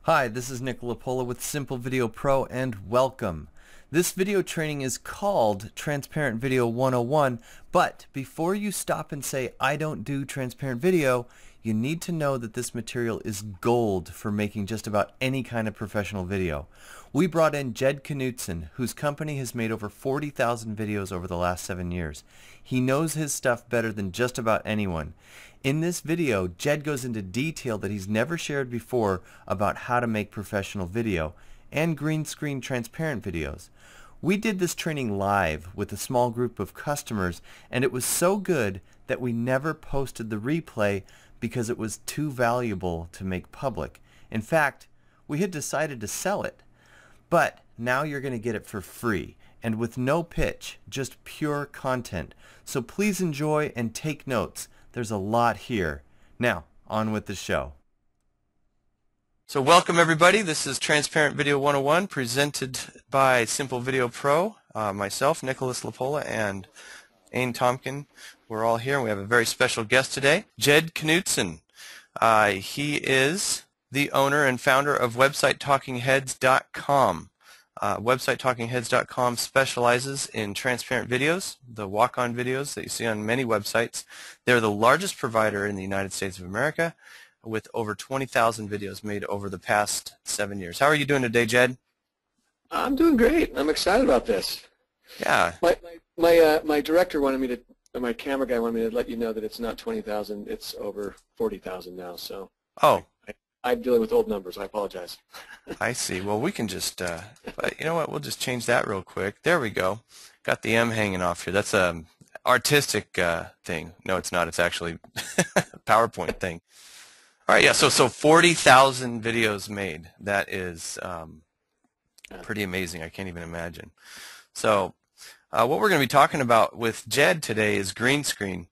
Hi, this is Nick Lapola with Simple Video Pro and welcome. This video training is called Transparent Video 101, but before you stop and say, I don't do transparent video, you need to know that this material is gold for making just about any kind of professional video. We brought in Jed Knudsen, whose company has made over 40,000 videos over the last 7 years. He knows his stuff better than just about anyone. In this video, Jed goes into detail that he's never shared before about how to make professional video and green screen transparent videos. We did this training live with a small group of customers, and it was so good that we never posted the replay because it was too valuable to make public. In fact, we had decided to sell it. But now you're going to get it for free and with no pitch, just pure content. So please enjoy and take notes. There's a lot here. Now, on with the show. So welcome everybody. This is Transparent Video 101 presented by Simple Video Pro. Myself, Nicholas Lapola, and Ain Tompkin. We're all here, and we have a very special guest today, Jed Knudsen. He is the owner and founder of WebsiteTalkingHeads.com. WebsiteTalkingHeads.com specializes in transparent videos, the walk-on videos that you see on many websites. They're the largest provider in the United States of America with over 20,000 videos made over the past 7 years. How are you doing today, Jed? I'm doing great. I'm excited about this. Yeah. My director wanted me to, my camera guy wanted me to let you know that it's not 20,000, it's over 40,000 now. So I'm dealing with old numbers. I apologize. I see. Well, we can just, but you know what? We'll just change that real quick. There we go. Got the M hanging off here. That's a artistic thing. No, it's not. It's actually a PowerPoint thing. All right. Yeah. So 40,000 videos made. That is pretty amazing. I can't even imagine. So what we're going to be talking about with Jed today is green screen.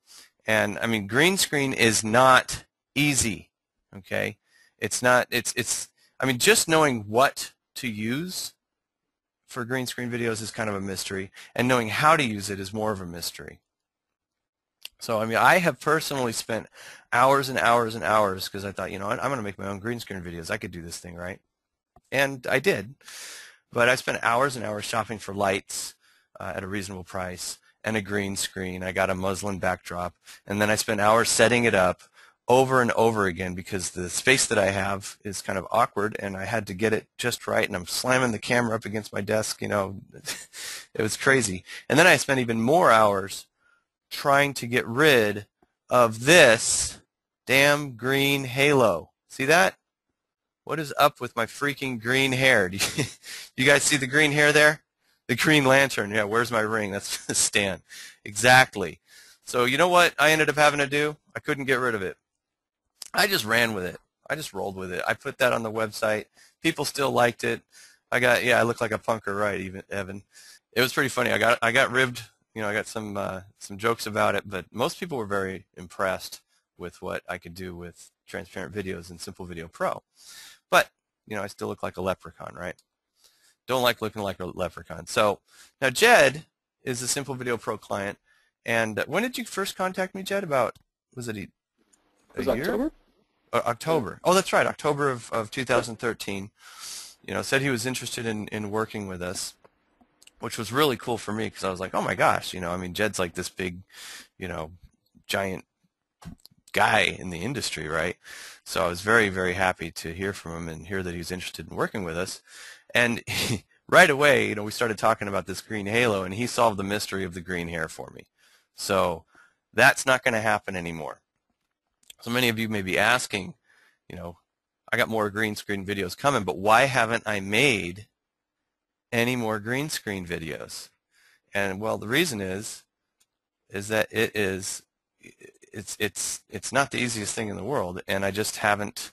And I mean, green screen is not easy. Okay. It's not, I mean, just knowing what to use for green screen videos is kind of a mystery, and knowing how to use it is more of a mystery. So, I mean, I have personally spent hours and hours and hours because I thought, you know, I'm going to make my own green screen videos. I could do this thing, right? And I did. But I spent hours and hours shopping for lights at a reasonable price and a green screen. I got a muslin backdrop, and then I spent hours setting it up over and over again because the space that I have is kind of awkward, and I had to get it just right, and I'm slamming the camera up against my desk, you know. It was crazy. And then I spent even more hours trying to get rid of this damn green halo. See that? What is up with my freaking green hair? Do you guys see the green hair there? The green lantern. Yeah, where's my ring? That's the stand. Exactly. So you know what I ended up having to do? I couldn't get rid of it. I just ran with it. I just rolled with it. I put that on the website. People still liked it. I look like a punker, right, even Evan. It was pretty funny. I got ribbed. You know, I got some jokes about it, but most people were very impressed with what I could do with transparent videos in Simple Video Pro. But, you know, I still look like a leprechaun, right? Don't like looking like a leprechaun. So now Jed is a Simple Video Pro client. And when did you first contact me, Jed? About, was it a year? October? October. Oh, that's right. October of 2013. You know, said he was interested in working with us, which was really cool for me because I was like, oh my gosh, you know, I mean, Jed's like this big, you know, giant guy in the industry, right? So I was very, very happy to hear from him and hear that he was interested in working with us. And right away, you know, we started talking about this green halo, and he solved the mystery of the green hair for me. So that's not going to happen anymore. So many of you may be asking, you know, I got more green screen videos coming, but why haven't I made any more green screen videos? And well, the reason is that it's not the easiest thing in the world, and I just haven't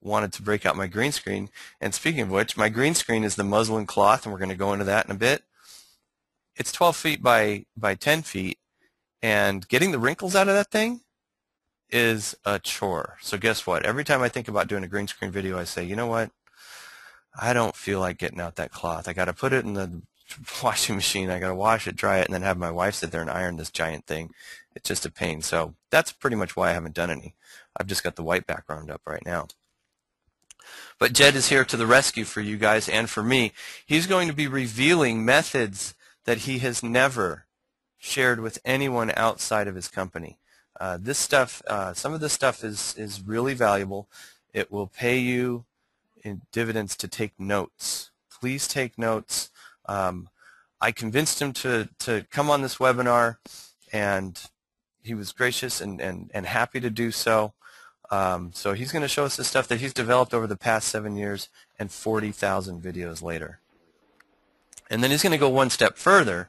wanted to break out my green screen. And speaking of which, my green screen is the muslin cloth, and we're going to go into that in a bit. It's 12 feet by 10 feet, and getting the wrinkles out of that thing is a chore. So guess what? Every time I think about doing a green screen video, I say, you know what? I don't feel like getting out that cloth. I got to put it in the washing machine. I got to wash it, dry it, and then have my wife sit there and iron this giant thing. It's just a pain. So that's pretty much why I haven't done any. I've just got the white background up right now. But Jed is here to the rescue for you guys and for me. He's going to be revealing methods that he has never shared with anyone outside of his company. This stuff, some of this stuff is really valuable. It will pay you in dividends to take notes. Please take notes. I convinced him to come on this webinar, and he was gracious and happy to do so. So he's going to show us the stuff that he's developed over the past 7 years and 40,000 videos later. And then he's going to go one step further.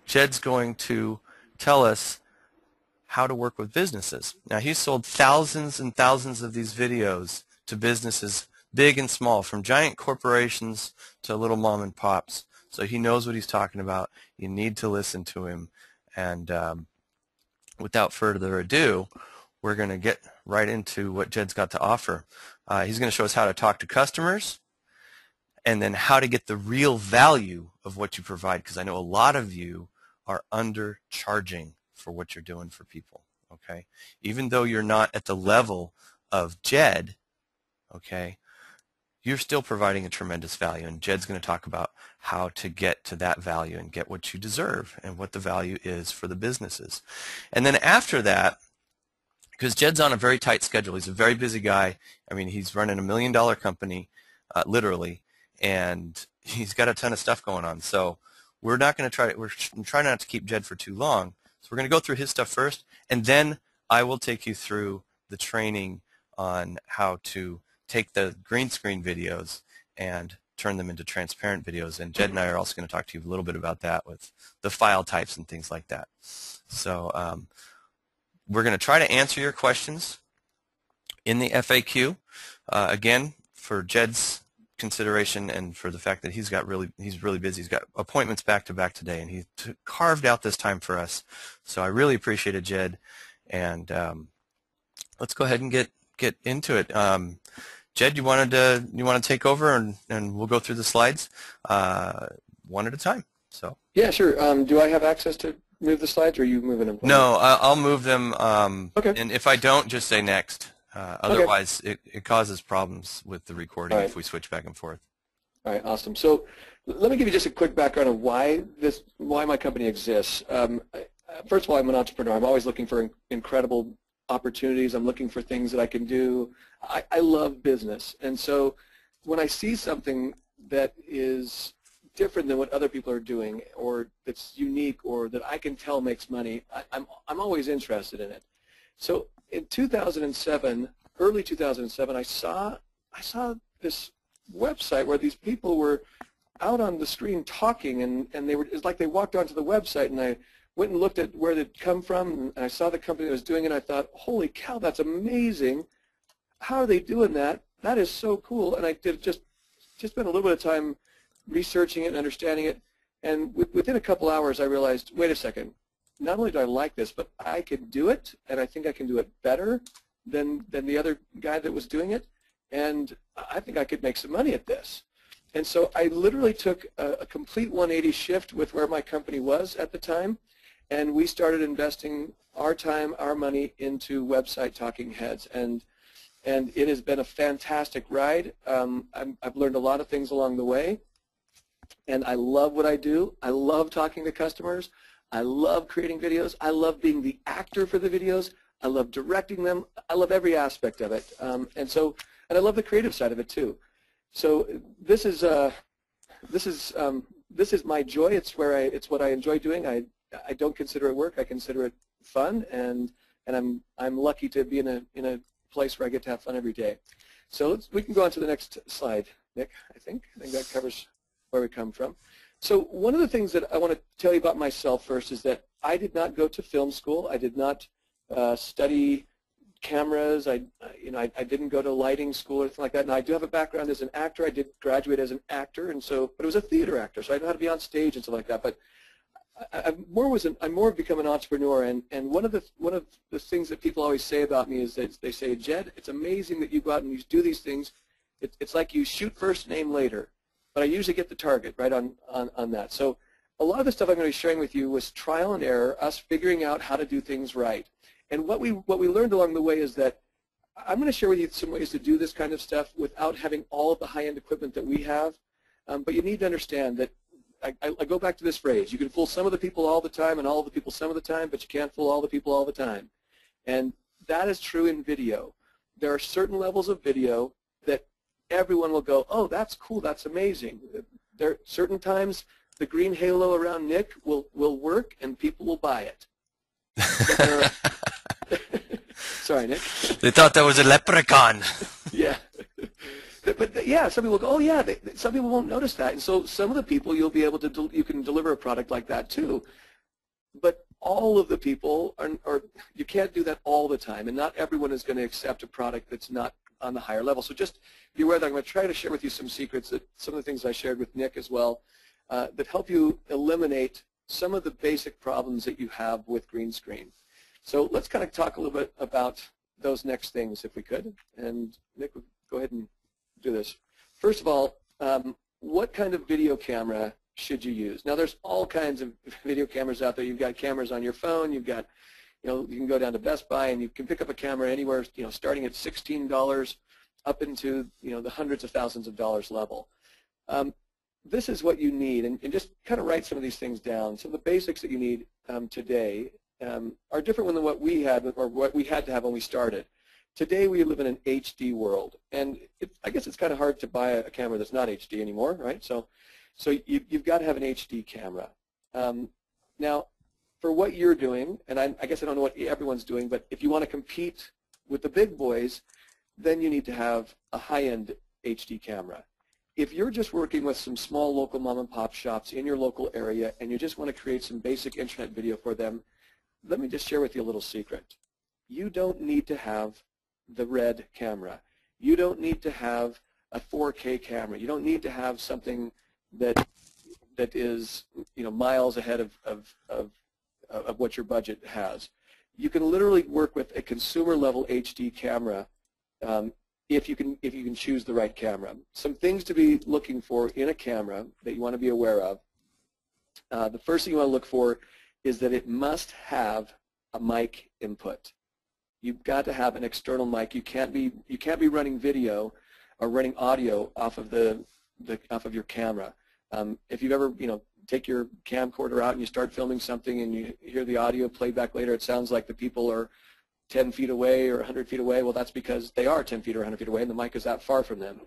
Jed's going to tell us how to work with businesses. Now, he's sold thousands and thousands of these videos to businesses, big and small, from giant corporations to little mom and pops. So he knows what he's talking about. You need to listen to him. And without further ado, we're going to get right into what Jed's got to offer. He's going to show us how to talk to customers, and then how to get the real value of what you provide, because I know a lot of you are undercharging for what you're doing for people, okay? Even though you're not at the level of Jed, okay, you're still providing a tremendous value, and Jed's going to talk about how to get to that value and get what you deserve and what the value is for the businesses. And then after that, because Jed's on a very tight schedule, he's a very busy guy. I mean, he's running $1 million company, literally, and he's got a ton of stuff going on. So we're not going to we're trying not to keep Jed for too long. So we're going to go through his stuff first, and then I will take you through the training on how to take the green screen videos and turn them into transparent videos. And Jed and I are also going to talk to you a little bit about that with the file types and things like that. So we're going to try to answer your questions in the FAQ. Again, for Jed's consideration and for the fact that he's really busy. He's got appointments back to back today, and he carved out this time for us. So I really appreciate it, Jed. And let's go ahead and get into it. Jed, you want to take over, and we'll go through the slides one at a time. So yeah, sure. Do I have access to move the slides, or are you moving them? No, I'll move them. Okay. And if I don't, just say next. Otherwise, okay, it causes problems with the recording if we switch back and forth. All right, awesome. So let me give you just a quick background of why my company exists. First of all, I'm an entrepreneur. I'm always looking for incredible opportunities. I'm looking for things that I can do. I love business, and so when I see something that is different than what other people are doing, or that's unique, or that I can tell makes money, I'm always interested in it. So in 2007, early 2007, I saw this website where these people were out on the screen talking, and it's like they walked onto the website, and I went and looked at where they'd come from, and I saw the company that was doing it, and I thought, holy cow, that's amazing. How are they doing that? That is so cool. And I did just spent a little bit of time researching it and understanding it, and within a couple hours I realized, wait a second, not only do I like this, but I can do it, and I think I can do it better than the other guy that was doing it, and I think I could make some money at this. And so I literally took a complete 180 shift with where my company was at the time, and we started investing our time, our money into website talking heads, and it has been a fantastic ride. I've learned a lot of things along the way, and I love what I do. I love talking to customers. I love creating videos. I love being the actor for the videos. I love directing them. I love every aspect of it, and I love the creative side of it too. So this is my joy. It's what I enjoy doing. I don't consider it work. I consider it fun, and I'm lucky to be in a place where I get to have fun every day. So we can go on to the next slide, Nick. I think that covers where we come from. So one of the things that I want to tell you about myself first is that I did not go to film school. I did not study cameras. I didn't go to lighting school or anything like that. And I do have a background as an actor. I did graduate as an actor, but it was a theater actor, so I know how to be on stage and stuff like that. But I'm more become an entrepreneur, and one of the things that people always say about me is that they say, Jed, it's amazing that you go out and you do these things. It's like you shoot first, name later. But I usually get the target right on that. So a lot of the stuff I'm going to be sharing with you was trial and error, us figuring out how to do things right. And what we learned along the way is that I'm going to share with you some ways to do this kind of stuff without having all of the high-end equipment that we have. But you need to understand that I go back to this phrase: you can fool some of the people all the time and all of the people some of the time, but you can't fool all the people all the time. And that is true in video. There are certain levels of video that everyone will go, oh, that's cool, that's amazing. There are certain times the green halo around Nick will work and people will buy it. Sorry, Nick. They thought that was a leprechaun. Yeah. But yeah, some people go, oh yeah, some people won't notice that. And so some of the people you'll be able to, you can deliver a product like that too. But all of the people are, you can't do that all the time, and not everyone is going to accept a product that's not on the higher level. So just be aware that I'm going to try to share with you some secrets, that some of the things I shared with Nick as well, that help you eliminate some of the basic problems that you have with green screen. So let's kind of talk a little bit about those next things, if we could. And Nick, go ahead and do this. First of all, what kind of video camera should you use? Now, there's all kinds of video cameras out there. You've got cameras on your phone. You've got, you can go down to Best Buy and you can pick up a camera anywhere, starting at $16 up into, the hundreds of thousands of dollars level. This is what you need, and just kind of write some of these things down. Some of the basics that you need today are different than what we had, or what we had to have when we started. Today we live in an HD world, and I guess it's kind of hard to buy a camera that's not HD anymore, right? So you've got to have an HD camera. Now, for what you're doing, and I guess I don't know what everyone's doing, but if you want to compete with the big boys, then you need to have a high-end HD camera. If you're just working with some small local mom and pop shops in your local area and you just want to create some basic internet video for them, let me just share with you a little secret. You don't need to have the red camera. You don't need to have a 4K camera. You don't need to have something that is miles ahead of what your budget has. You can literally work with a consumer level HD camera if you can choose the right camera. Some things to be looking for in a camera that you want to be aware of. The first thing you want to look for is that it must have a mic input. You've got to have an external mic. You can't be running video or running audio off of off of your camera. If you've ever take your camcorder out and you start filming something and you hear the audio played back later, it sounds like the people are 10 feet away or 100 feet away. Well, that's because they are 10 feet or 100 feet away and the mic is that far from them.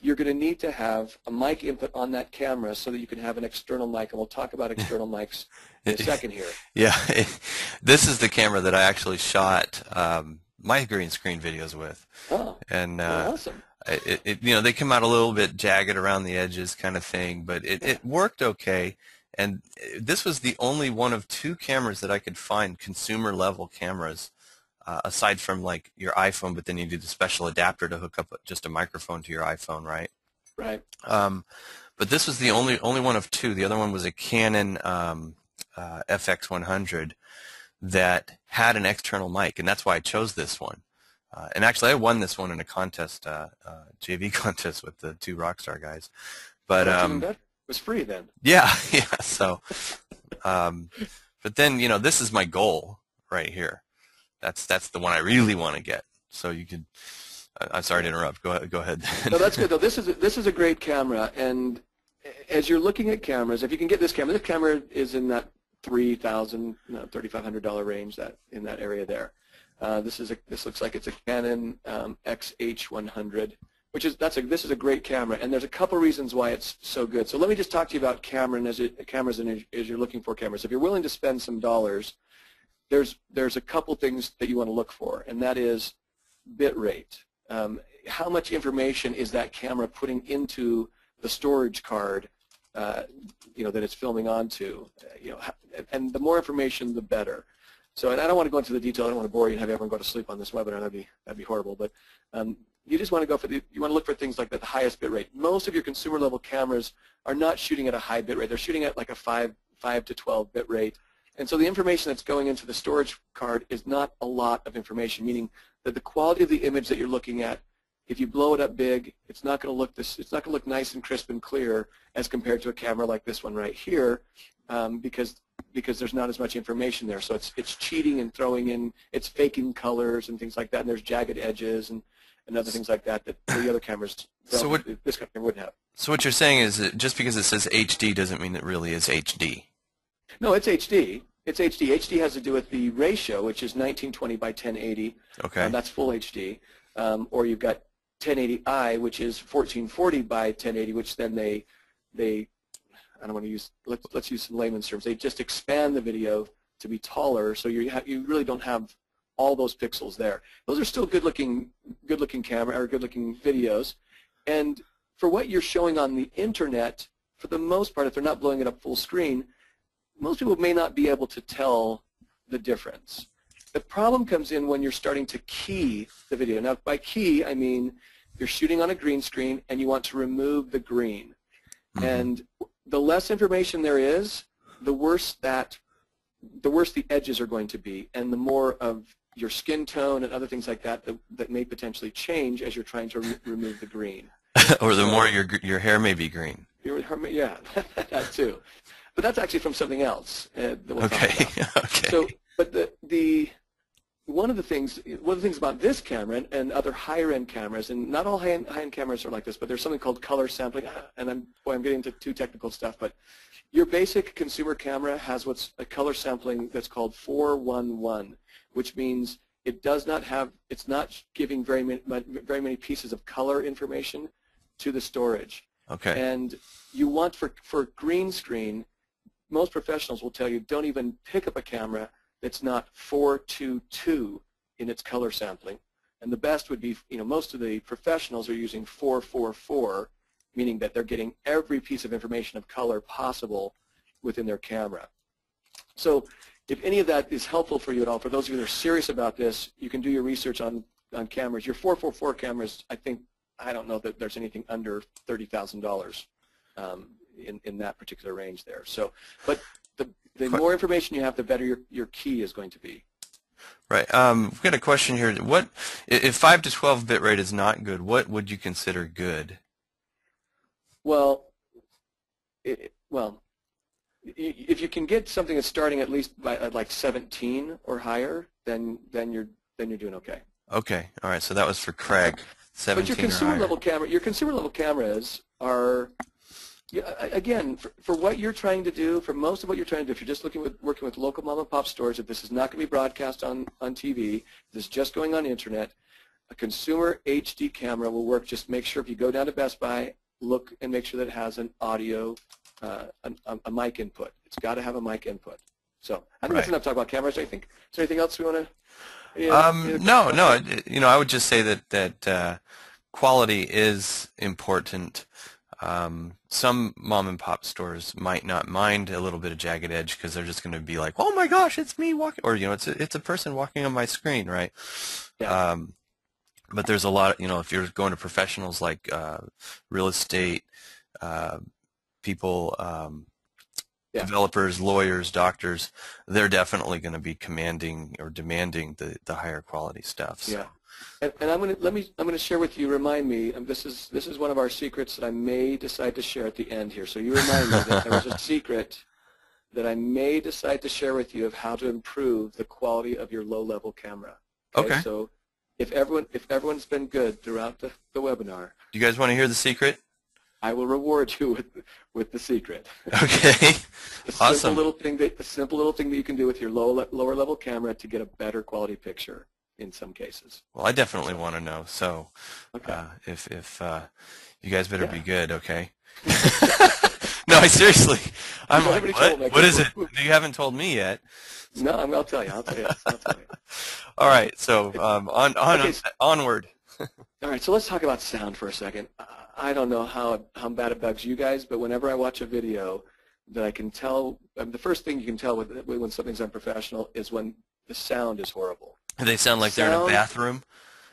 You're going to need to have a mic input on that camera so that you can have an external mic, and we'll talk about external mics in a second here. Yeah, this is the camera that I actually shot my green screen videos with. Oh, and awesome. They come out a little bit jagged around the edges kind of thing, but it worked okay. And this was the only one of two cameras that I could find, consumer level cameras, aside from like your iPhone, but then you need a special adapter to hook up just a microphone to your iPhone, right? Right. But this was the only one of two. The other one was a Canon FX100 that had an external mic, and that's why I chose this one. And actually, I won this one in a contest, JV contest with the two Rockstar guys. But it was free then. Yeah, yeah. So, but then this is my goal right here. That's the one I really want to get. So you could. I'm sorry to interrupt. Go ahead. No, that's good though. This is a great camera, and as you're looking at cameras, if you can get this camera is in that $3,000, $3,500 range, in that area there. This looks like it's a Canon XH100, this is a great camera, and there's a couple reasons why it's so good. So let me just talk to you about cameras and as you're looking for cameras. If you're willing to spend some dollars, there's a couple things that you want to look for, and that is bit rate. How much information is that camera putting into the storage card that it's filming onto? And the more information, the better. So, and I don't want to go into the detail. I don't want to bore you and have everyone go to sleep on this webinar. That'd be horrible. But you just want to go for you want to look for things like the highest bit rate. Most of your consumer level cameras are not shooting at a high bit rate. They're shooting at like a 5 to 12 bit rate. And so the information that's going into the storage card is not a lot of information, meaning that the quality of the image that you're looking at, if you blow it up big, it's not going to look nice and crisp and clear as compared to a camera like this one right here because there's not as much information there. So it's cheating and throwing in, it's faking colors and things like that, and there's jagged edges and other things like that that the other cameras don't, this camera wouldn't have. So what you're saying is that just because it says HD doesn't mean it really is HD. No, it's HD. It's HD. HD has to do with the ratio, which is 1920 by 1080. Okay. That's full HD. Or you've got 1080i, which is 1440 by 1080, which then they I don't want to use, let's use some layman's terms. They just expand the video to be taller, so you really don't have all those pixels there. Those are still good-looking camera or good-looking videos, and for what you're showing on the internet, for the most part, if they're not blowing it up full screen, most people may not be able to tell the difference. The problem comes in when you're starting to key the video. Now, by key, I mean you're shooting on a green screen and you want to remove the green. Mm-hmm. And the less information there is, the worse the edges are going to be, and the more of your skin tone and other things like that that may potentially change as you're trying to remove the green. Or the more your hair may be green. Yeah, that too. But that's actually from something else. Okay. Okay. So, but one of the things about this camera and other higher-end cameras, and not all high-end cameras are like this, but there's something called color sampling. And I'm getting into too technical stuff, but your basic consumer camera has what's a color sampling that's called 411, which means it's not giving very many pieces of color information to the storage. Okay. And you want for green screen, most professionals will tell you don't even pick up a camera that's not 422 in its color sampling. And the best would be, most of the professionals are using 444, meaning that they're getting every piece of information of color possible within their camera. So if any of that is helpful for you at all, for those of you that are serious about this, you can do your research on cameras. Your 444 cameras, I don't know that there's anything under $30,000 in that particular range there. So, but the more information you have, the better your key is going to be. Right. We've got a question here. What if 5 to 12 bit rate is not good? What would you consider good? Well, if you can get something that's starting at least by like 17 or higher, then you're doing okay. Okay. All right. So that was for Craig. 17 but your consumer level cameras are. Again, for what you're trying to do, for most of what you're trying to do, if you're just working with local mom and pop stores, if this is not going to be broadcast on TV, this is just going on the internet, a consumer HD camera will work. Just make sure if you go down to Best Buy, look and make sure that it has an audio, a mic input. It's got to have a mic input. So I think that's enough talk about cameras. I think. Is there anything else we want to? No. I would just say that quality is important. Some mom and pop stores might not mind a little bit of jagged edge because they're just going to be like, oh my gosh, it's me walking, or it's a person walking on my screen, right? Yeah. But there's a lot, if you're going to professionals like real estate people, developers, lawyers, doctors, they're definitely going to be commanding or demanding the higher quality stuff. So. Yeah. And I'm going to share with you. Remind me. This is one of our secrets that I may decide to share at the end here. So you remind me that there was a secret that I may decide to share with you of how to improve the quality of your low-level camera. Okay. So if everyone's been good throughout the webinar, do you guys want to hear the secret? I will reward you with the secret. Okay. Awesome. The simple little thing that you can do with your lower level camera to get a better quality picture. In some cases. Well, I definitely want to know. So, okay. If you guys better be good, okay? No, seriously. I'm like, what is it? You haven't told me yet. No, I'll tell you. I'll tell you. All right. So onward. All right. So let's talk about sound for a second. I don't know how bad it bugs you guys, but whenever I watch a video, that I can tell. The first thing you can tell when something's unprofessional is when the sound is horrible. They sound like they're in a bathroom?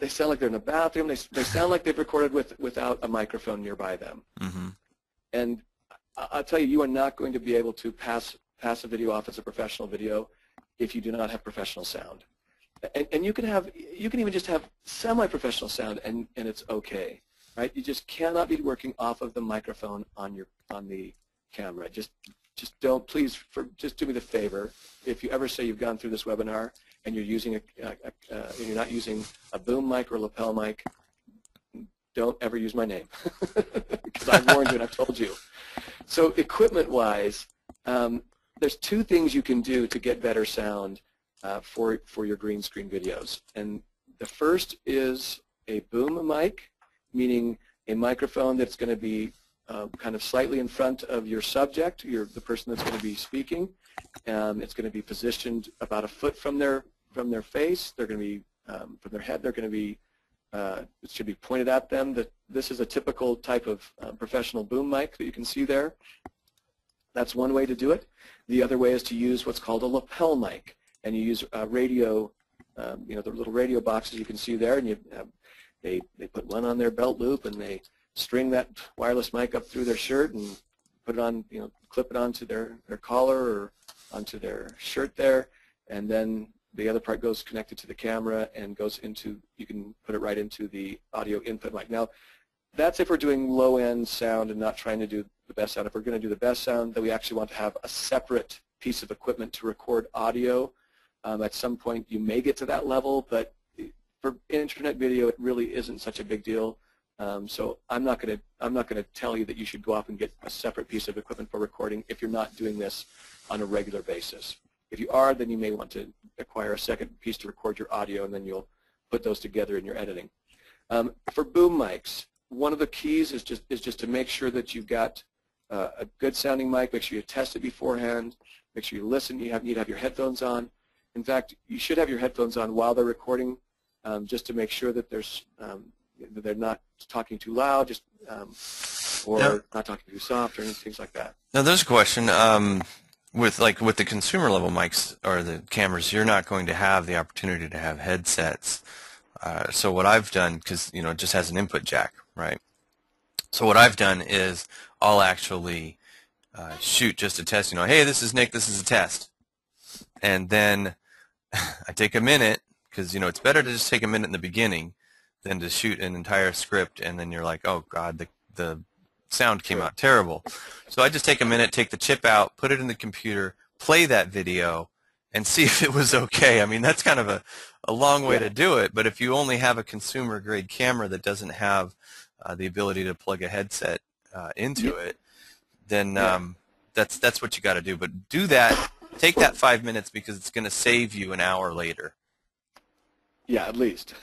They sound like they're in a bathroom. They sound like they've recorded without a microphone nearby them. Mm-hmm. And I'll tell you, you are not going to be able to pass a video off as a professional video if you do not have professional sound. And you can even just have semi-professional sound, and it's okay, right? You just cannot be working off of the microphone on the camera. Just just don't, please, just do me the favor. If you ever say you've gone through this webinar and you're using and you're not using a boom mic or a lapel mic, don't ever use my name because I've warned you and I've told you. So equipment-wise, there's two things you can do to get better sound for your green screen videos. And the first is a boom mic, meaning a microphone that's going to be kind of slightly in front of your subject, the person that's going to be speaking. It's going to be positioned about a foot from their face. They're going to be from their head. They're going to be it should be pointed at them. This is a typical type of professional boom mic that you can see there. That's one way to do it. The other way is to use what's called a lapel mic, and you use radio, the little radio boxes you can see there, and they put one on their belt loop, and they string that wireless mic up through their shirt and put it on, clip it onto their collar or onto their shirt there, and then the other part goes connected to the camera and goes into, you can put it right into the audio input mic. Now, that's if we're doing low-end sound and not trying to do the best sound. If we're going to do the best sound, then we actually want to have a separate piece of equipment to record audio. At some point, you may get to that level, but for internet video, it really isn't such a big deal. So I'm not going to tell you that you should go off and get a separate piece of equipment for recording if you're not doing this on a regular basis. If you are, then you may want to acquire a second piece to record your audio, and then you'll put those together in your editing. For boom mics, one of the keys is just to make sure that you've got a good sounding mic. Make sure you test it beforehand. Make sure you listen. You need to have your headphones on. In fact, you should have your headphones on while they're recording, just to make sure that that they're not talking too loud, or not talking too soft, or things like that. Now, there's a question. With the consumer level mics or the cameras, you're not going to have the opportunity to have headsets. So what I've done, because it just has an input jack, right? So what I've done is I'll actually shoot just a test. Hey, this is Nick. This is a test, and then I take a minute because it's better to just take a minute in the beginning than to shoot an entire script and then you're like, oh God, the sound came out terrible. So I just take a minute, take the chip out, put it in the computer, play that video, and see if it was okay. I mean, that's kind of a long way to do it, but if you only have a consumer-grade camera that doesn't have the ability to plug a headset into it, then that's what you got to do. But do that, take that 5 minutes because it's going to save you an hour later. Yeah, at least.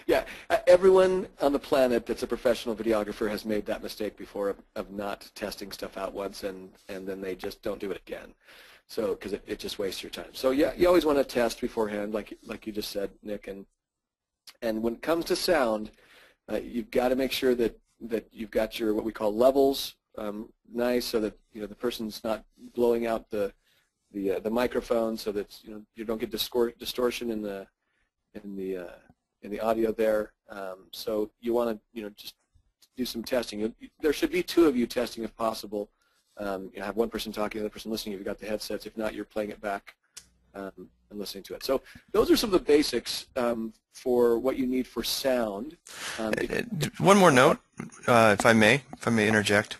Yeah, everyone on the planet that's a professional videographer has made that mistake before of not testing stuff out once, and then they just don't do it again. So because it just wastes your time. So yeah, you always want to test beforehand, like you just said, Nick. And when it comes to sound, you've got to make sure that you've got your what we call levels nice, so that the person's not blowing out the microphone, so that you don't get distortion in the audio there. So you want to just do some testing. There should be two of you testing if possible. Have one person talking, the other person listening if you've got the headsets. If not, you're playing it back and listening to it. So those are some of the basics for what you need for sound. One more note, if I may interject.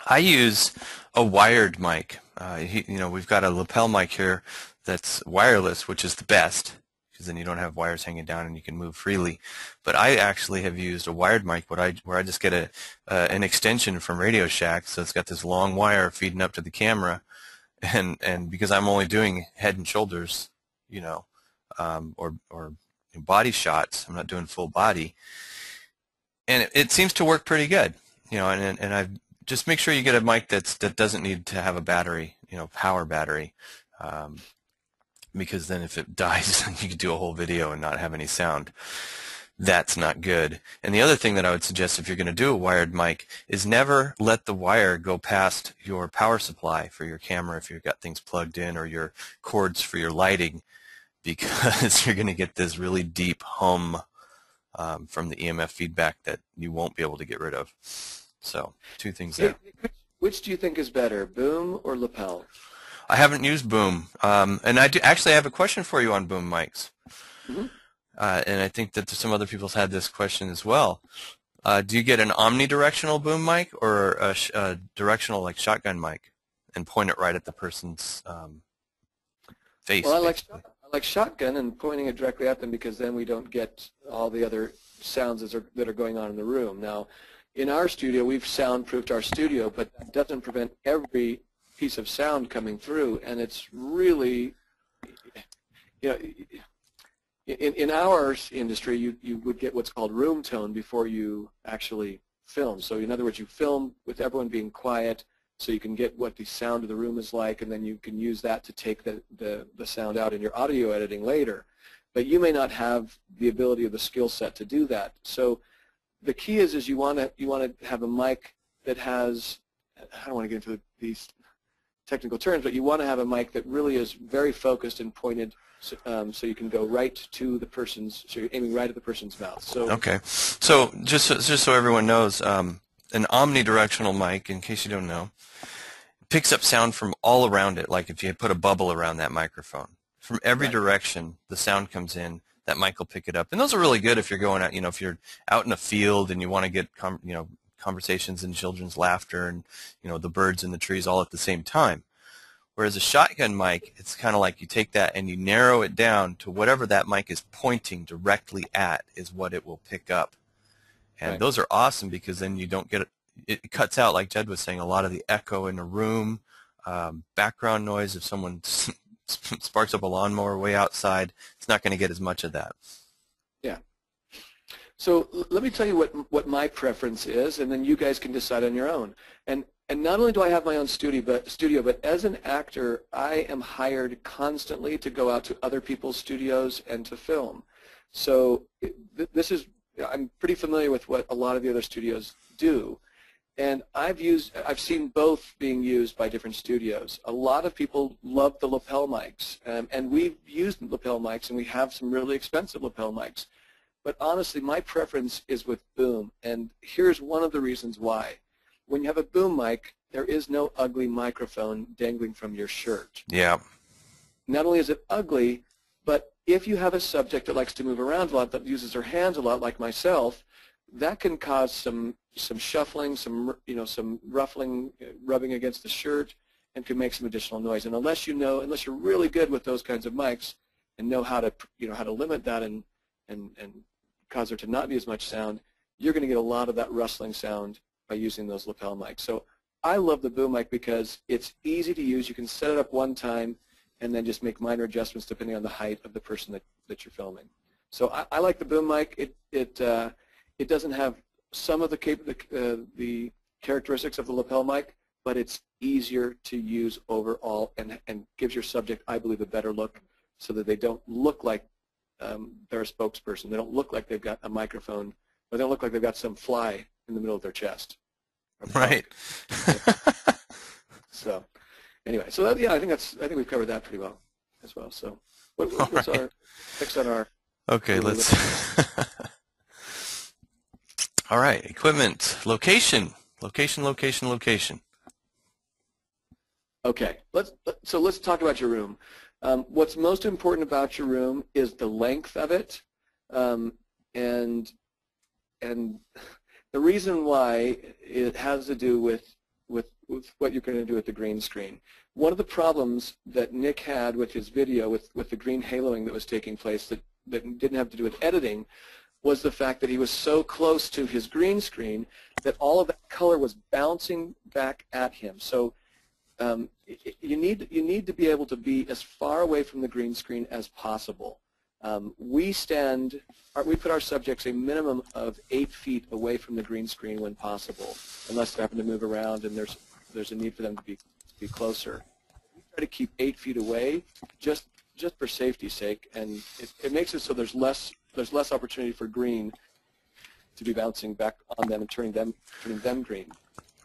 I use a wired mic. We've got a lapel mic here that's wireless, which is the best, because then you don't have wires hanging down and you can move freely. But I actually have used a wired mic where I just get an extension from Radio Shack, so it's got this long wire feeding up to the camera, and because I'm only doing head and shoulders, or body shots, I'm not doing full body, and it seems to work pretty good, and I just make sure you get a mic that doesn't need to have a battery, power battery. Because then if it dies, you could do a whole video and not have any sound. That's not good. And the other thing that I would suggest if you're going to do a wired mic is never let the wire go past your power supply for your camera if you've got things plugged in, or your cords for your lighting, because you're going to get this really deep hum from the EMF feedback that you won't be able to get rid of. So two things there. Which do you think is better, boom or lapel? I haven't used boom, and I have a question for you on boom mics, and I think that some other people have had this question as well. Do you get an omnidirectional boom mic or a directional like shotgun mic? and point it right at the person's face. Well, Basically. I like shotgun and pointing it directly at them because then we don't get all the other sounds that are going on in the room. Now, in our studio, we've soundproofed our studio, but that doesn't prevent every piece of sound coming through, and it's really, you know, in our industry, you would get what's called room tone before you actually film. So in other words, you film with everyone being quiet so you can get what the sound of the room is like, and then you can use that to take the sound out in your audio editing later. But you may not have the ability or the skill set to do that. So the key is you want to have a mic that has, I don't want to get into these technical terms, but you want to have a mic that really is very focused and pointed, so you can go right to the person's, so you're aiming right at the person's mouth. So Okay. So just so everyone knows, an omnidirectional mic, in case you don't know, picks up sound from all around it, like if you put a bubble around that microphone. From every right. direction, the sound comes in, that mic will pick it up. And those are really good if you're going out, if you're out in a field and you want to get, conversations and children's laughter and, the birds in the trees all at the same time. Whereas a shotgun mic, it's kind of like you take that and you narrow it down to whatever that mic is pointing directly at is what it will pick up. And Right. those are awesome because then you don't get it cuts out, like Jed was saying, a lot of the echo in a room, background noise. If someone sparks up a lawnmower way outside, it's not going to get as much of that. Yeah. So let me tell you what my preference is, and then you guys can decide on your own. And not only do I have my own studio, but as an actor, I am hired constantly to go out to other people's studios and to film. So I'm pretty familiar with what a lot of the other studios do. And I've seen both being used by different studios. A lot of people love the lapel mics, and we've used lapel mics, and we have some really expensive lapel mics. But honestly, my preference is with boom, and here's one of the reasons why. When you have a boom mic, there is no ugly microphone dangling from your shirt. Yeah. Not only is it ugly, but if you have a subject that likes to move around a lot, that uses their hands a lot, like myself, that can cause some shuffling, some ruffling, rubbing against the shirt, and can make some additional noise. And unless you're really good with those kinds of mics and know how to limit that and cause there to not be as much sound, you're going to get a lot of that rustling sound by using those lapel mics. So I love the boom mic because it's easy to use. You can set it up one time and then just make minor adjustments depending on the height of the person that you're filming. So I like the boom mic. It doesn't have some of the characteristics of the lapel mic, but it's easier to use overall and gives your subject, I believe, a better look so that they don't look like they're a spokesperson. They don't look like they've got a microphone, or they don't look like they've got some fly in the middle of their chest. Right. So anyway, so yeah, I think we've covered that pretty well as well. So what's right. our next on our? Okay, let's. All right, equipment, location. Okay, let's talk about your room. What's most important about your room is the length of it, and the reason why it has to do with what you're going to do with the green screen. One of the problems that Nick had with his video, with the green haloing that was taking place that didn't have to do with editing, was the fact that he was so close to his green screen that all of that color was bouncing back at him. So you need to be able to be as far away from the green screen as possible. We put our subjects a minimum of 8 feet away from the green screen when possible, unless they happen to move around and there's a need for them to be closer. We try to keep 8 feet away just for safety's sake, and it makes it so there's less opportunity for green to be bouncing back on them and turning them green.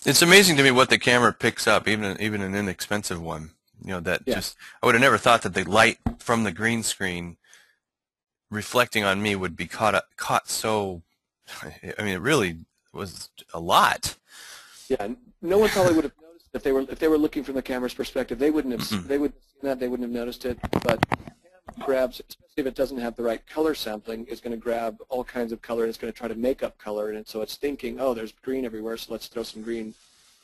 It's amazing to me what the camera picks up, even an inexpensive one. I would have never thought that the light from the green screen reflecting on me would be caught so. I mean, it really was a lot. Yeah, no one probably would have noticed if they were looking from the camera's perspective. They wouldn't have seen that. They wouldn't have noticed it. But the camera grabs, especially if it doesn't have the right color sampling, is going to grab all kinds of color and it's going to try to make up color. And so it's thinking, oh, there's green everywhere, so let's throw some green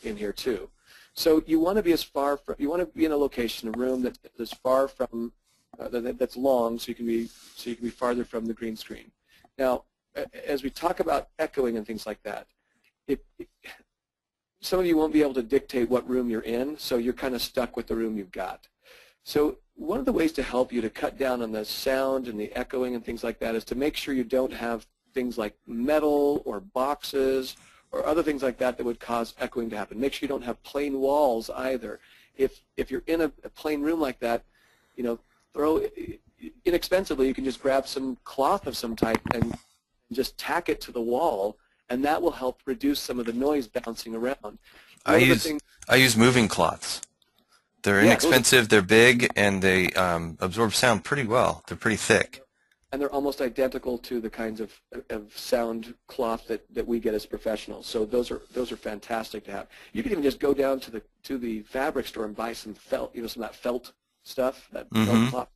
in here too. So you want to be as far from, you want to be in a location, a room that's far from, that's long, so you can be farther from the green screen. Now, as we talk about echoing and things like that, some of you won't be able to dictate what room you're in, so you're kind of stuck with the room you've got. So one of the ways to help you to cut down on the sound and the echoing and things like that is to make sure you don't have things like metal or boxes or other things like that that would cause echoing to happen. Make sure you don't have plain walls either. If you're in a plain room like that, you know, inexpensively you can just grab some cloth of some type and just tack it to the wall, and that will help reduce some of the noise bouncing around. I use moving cloths. They're inexpensive, they're big, and they absorb sound pretty well. They're pretty thick. And they're almost identical to the kinds of sound cloth that we get as professionals. So those are fantastic to have. You can even just go down to the fabric store and buy some felt, you know, some of that felt stuff, that felt cloth,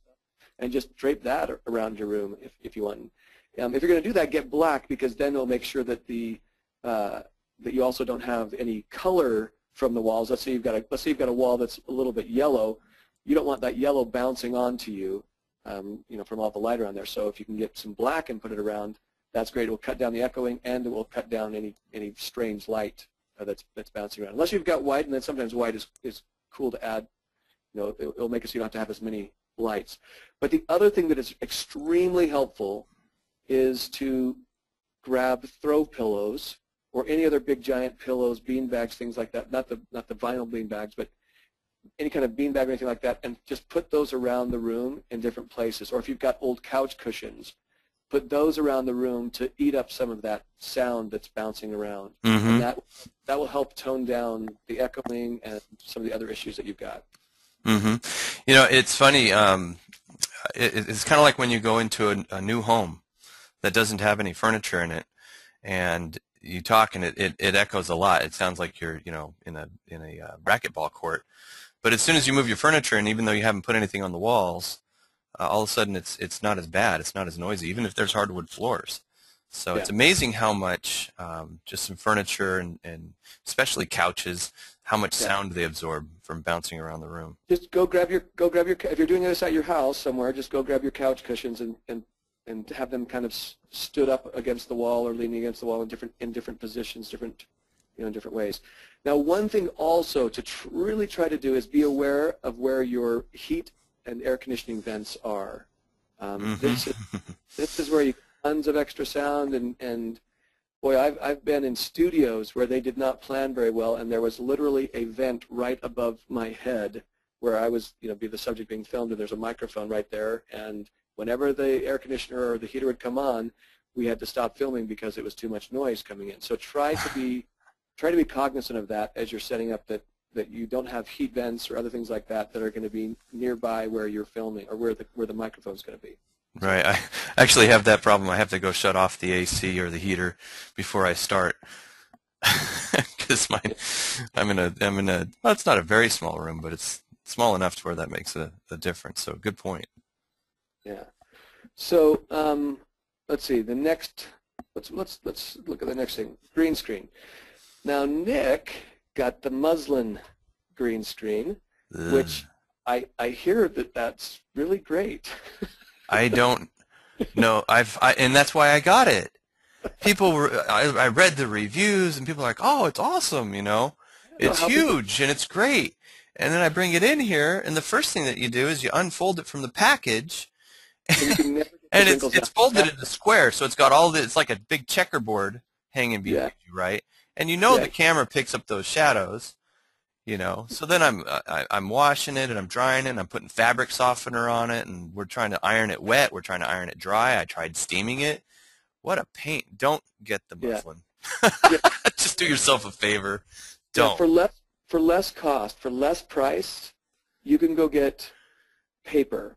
and just drape that around your room if you want. If you're going to do that, get black, because then it'll make sure that that you also don't have any color from the walls. Let's say you've got a wall that's a little bit yellow. You don't want that yellow bouncing onto you, you know, from all the light around there. So if you can get some black and put it around, that's great. It will cut down the echoing, and it will cut down any strange light that's bouncing around. Unless you've got white, and then sometimes white is cool to add. You know, it'll make it so you don't have to have as many lights. But the other thing that is extremely helpful is to grab throw pillows or any other big giant pillows, bean bags, things like that. Not the vinyl bean bags, but any kind of bean bag or anything like that, and just put those around the room in different places. Or if you've got old couch cushions, put those around the room to eat up some of that sound that's bouncing around. And that will help tone down the echoing and some of the other issues that you've got. You know, it's funny. It's kind of like when you go into a new home that doesn't have any furniture in it, and you talk, and it echoes a lot. It sounds like you're, you know, in a racquetball court. But as soon as you move your furniture, and even though you haven't put anything on the walls, all of a sudden it's not as bad. It's not as noisy, even if there's hardwood floors. So it's amazing how much just some furniture and especially couches, how much sound they absorb from bouncing around the room. Just go grab your if you're doing this at your house somewhere, just go grab your couch cushions and have them kind of stood up against the wall or leaning against the wall in different positions, in different ways. Now, one thing also to really try to do is be aware of where your heat and air conditioning vents are. This is where you get tons of extra sound, and boy, I've been in studios where they did not plan very well, and there was literally a vent right above my head where I was, you know, be the subject being filmed, and there's a microphone right there, and whenever the air conditioner or the heater would come on, we had to stop filming because it was too much noise coming in. So try to be cognizant of that as you're setting up, that you don't have heat vents or other things like that that are going to be nearby where you're filming or where the microphone's going to be. Right. I actually have that problem. I have to go shut off the AC or the heater before I start because I'm in a well, it's not a very small room, but it's small enough to where that makes a difference. So good point. Yeah. So let's see. The next, let's look at the next thing. Green screen. Now Nick got the muslin green screen, which I hear that's really great. I don't know. And that's why I got it. I read the reviews, and people are like, "Oh, it's awesome! You know, it's huge and it's great." And then I bring it in here, and the first thing that you do is you unfold it from the package. And it's folded in a square, so it's got all the, it's like a big checkerboard hanging behind you, right? And you know the camera picks up those shadows, you know. So then I'm washing it and I'm drying it and I'm putting fabric softener on it, and we're trying to iron it wet, we're trying to iron it dry. I tried steaming it. What a pain. Don't get the muslin. Just do yourself a favor. Don't. For less cost, for less price, you can go get paper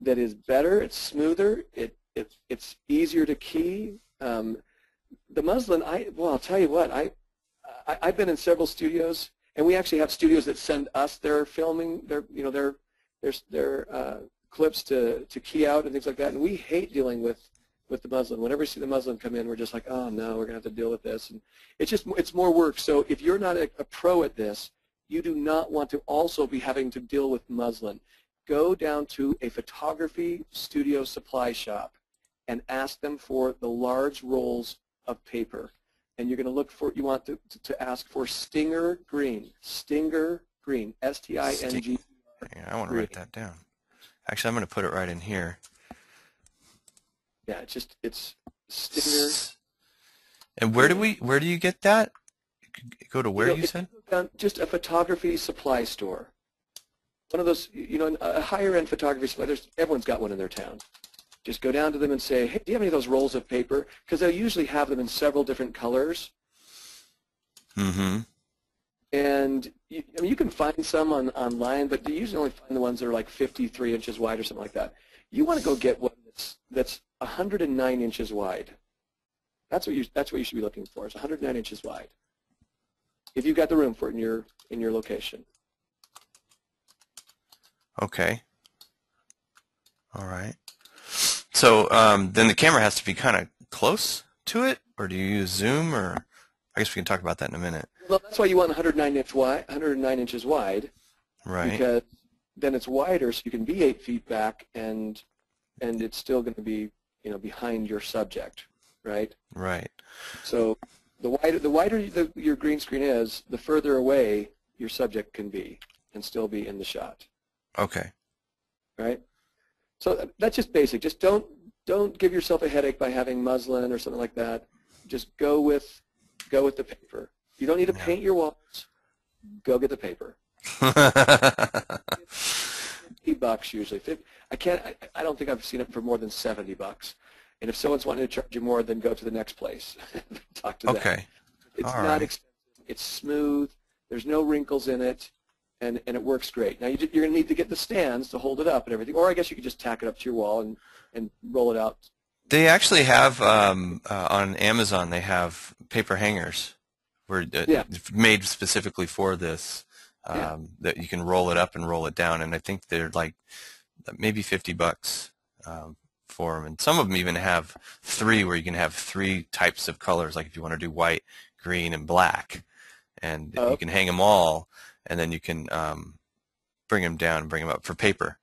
that is better, it's smoother, it's easier to key. The muslin, I'll tell you what, I've been in several studios, and we actually have studios that send us their filming, their clips to key out and things like that, and we hate dealing with the muslin. Whenever we see the muslin come in, we're just like, oh no, we're gonna have to deal with this, and it's more work. So if you're not a pro at this, You do not want to also be having to deal with muslin. Go down to a photography studio supply shop and ask them for the large rolls of paper. And you're going to look for, you want to ask for Stinger Green, S-T-I-N-G. I want to write that down. Actually, I'm going to put it right in here. Yeah, it's Stinger. And where do you get that? Go to where you said? Just a photography supply store. One of those, a higher-end photography supply. Everyone's got one in their town. Just go down to them and say, hey, do you have any of those rolls of paper? Because they'll usually have them in several different colors. Mm-hmm. And you can find some online, but you usually only find the ones that are like 53 inches wide or something like that. You want to go get one that's 109 inches wide. That's what you should be looking for. It's 109 inches wide. If you've got the room for it in your location. Okay. All right. So then the camera has to be kind of close to it, or do you use zoom, or I guess we can talk about that in a minute. Well, that's why you want 109 inches wide, right? Because then it's wider, so you can be 8 feet back, and it's still going to be behind your subject, right? Right. So the wider your green screen is, the further away your subject can be and still be in the shot. Okay. Right. So that's just basic. Just don't give yourself a headache by having muslin or something like that. Just go with the paper. You don't need to paint your walls. Go get the paper. $50 usually. I don't think I've seen it for more than $70. And if someone's wanting to charge you more, then go to the next place. Talk to them. Okay. It's not expensive. It's smooth. There's no wrinkles in it. And it works great. Now you're going to need to get the stands to hold it up and everything, or I guess you could just tack it up to your wall and roll it out. They actually have on Amazon. They have paper hangers, made specifically for this. That you can roll it up and roll it down, and I think they're like maybe $50 for them. And some of them even have 3, where you can have 3 types of colors. Like if you want to do white, green, and black, and you can hang them all. And then you can bring them down and bring them up for paper.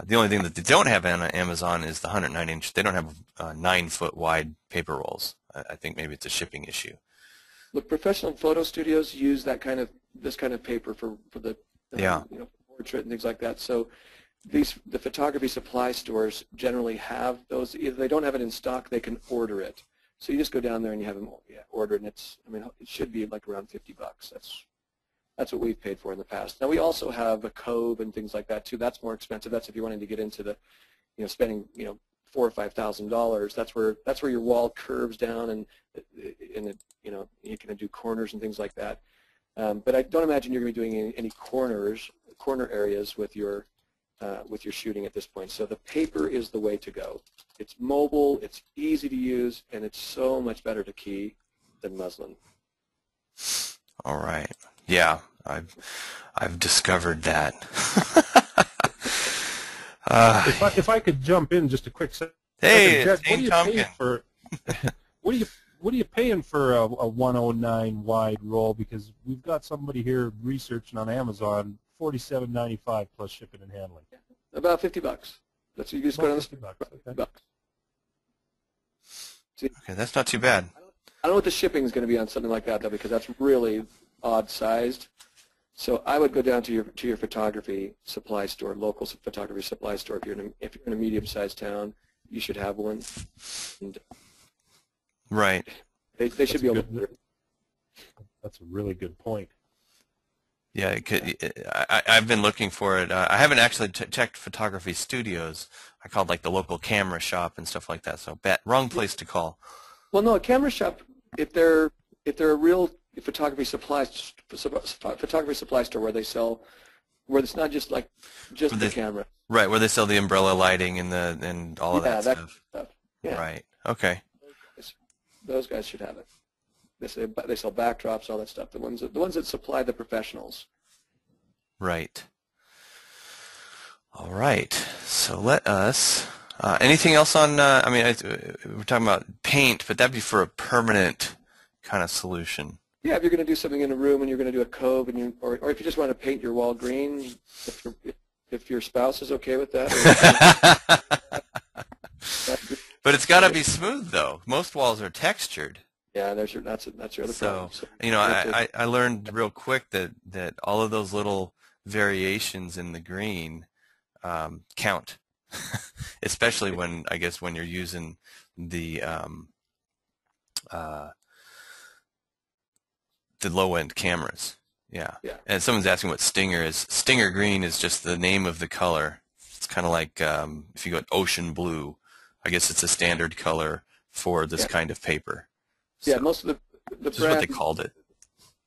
The only thing that they don't have on Amazon is the 109 inch. They don't have 9-foot wide paper rolls. I think maybe it's a shipping issue. Look, professional photo studios use this kind of paper for the portrait and things like that. So the photography supply stores generally have those. If they don't have it in stock, they can order it. So you just go down there and you have them ordered, and it should be like around $50. That's what we've paid for in the past. Now we also have a Cove and things like that too. That's more expensive. That's if you're wanting to get into the, spending $4,000 or $5,000. That's where your wall curves down and you can do corners and things like that. But I don't imagine you're going to be doing any corner areas with your shooting at this point. So the paper is the way to go. It's mobile, it's easy to use, and it's so much better to key than muslin. All right. Yeah, I've discovered that. If I could jump in just a quick second. Hey, Jed, Dane Tompkin. What are you paying for a 109 wide roll? Because we've got somebody here researching on Amazon, $47.95 plus shipping and handling. About $50. That's what you just go down the $50. See, Okay, that's not too bad. I don't know what the shipping is going to be on something like that though, because that's really odd sized. So I would go down to your photography supply store, local photography supply store. If you're in a medium-sized town, you should have one. And right. They should be able to. That's a really good point. Yeah, I've been looking for it. I haven't actually checked photography studios. I called like the local camera shop and stuff like that. So wrong place to call. Well, no, a camera shop, if they're a real photography supply store where it's not just the camera. Right, where they sell the umbrella lighting and all of that stuff. Yeah. Right. Okay. Those guys should have it. They sell backdrops, all that stuff. The ones that supply the professionals. Right. All right. So let us. Anything else on? We're talking about paint, but that'd be for a permanent kind of solution. Yeah, if you're going to do something in a room and you're going to do a cove, and or if you just want to paint your wall green, if your spouse is okay with that. But it's got to be smooth, though. Most walls are textured. Yeah, that's your other problem. So, So I learned real quick that all of those little variations in the green count, especially when, I guess, when you're using uh, the low-end cameras. Yeah. Yeah. And someone's asking what Stinger is. Stinger green is just the name of the color. It's kind of like if you go ocean blue, I guess it's a standard color for this kind of paper. So, yeah, most of the just what they called it.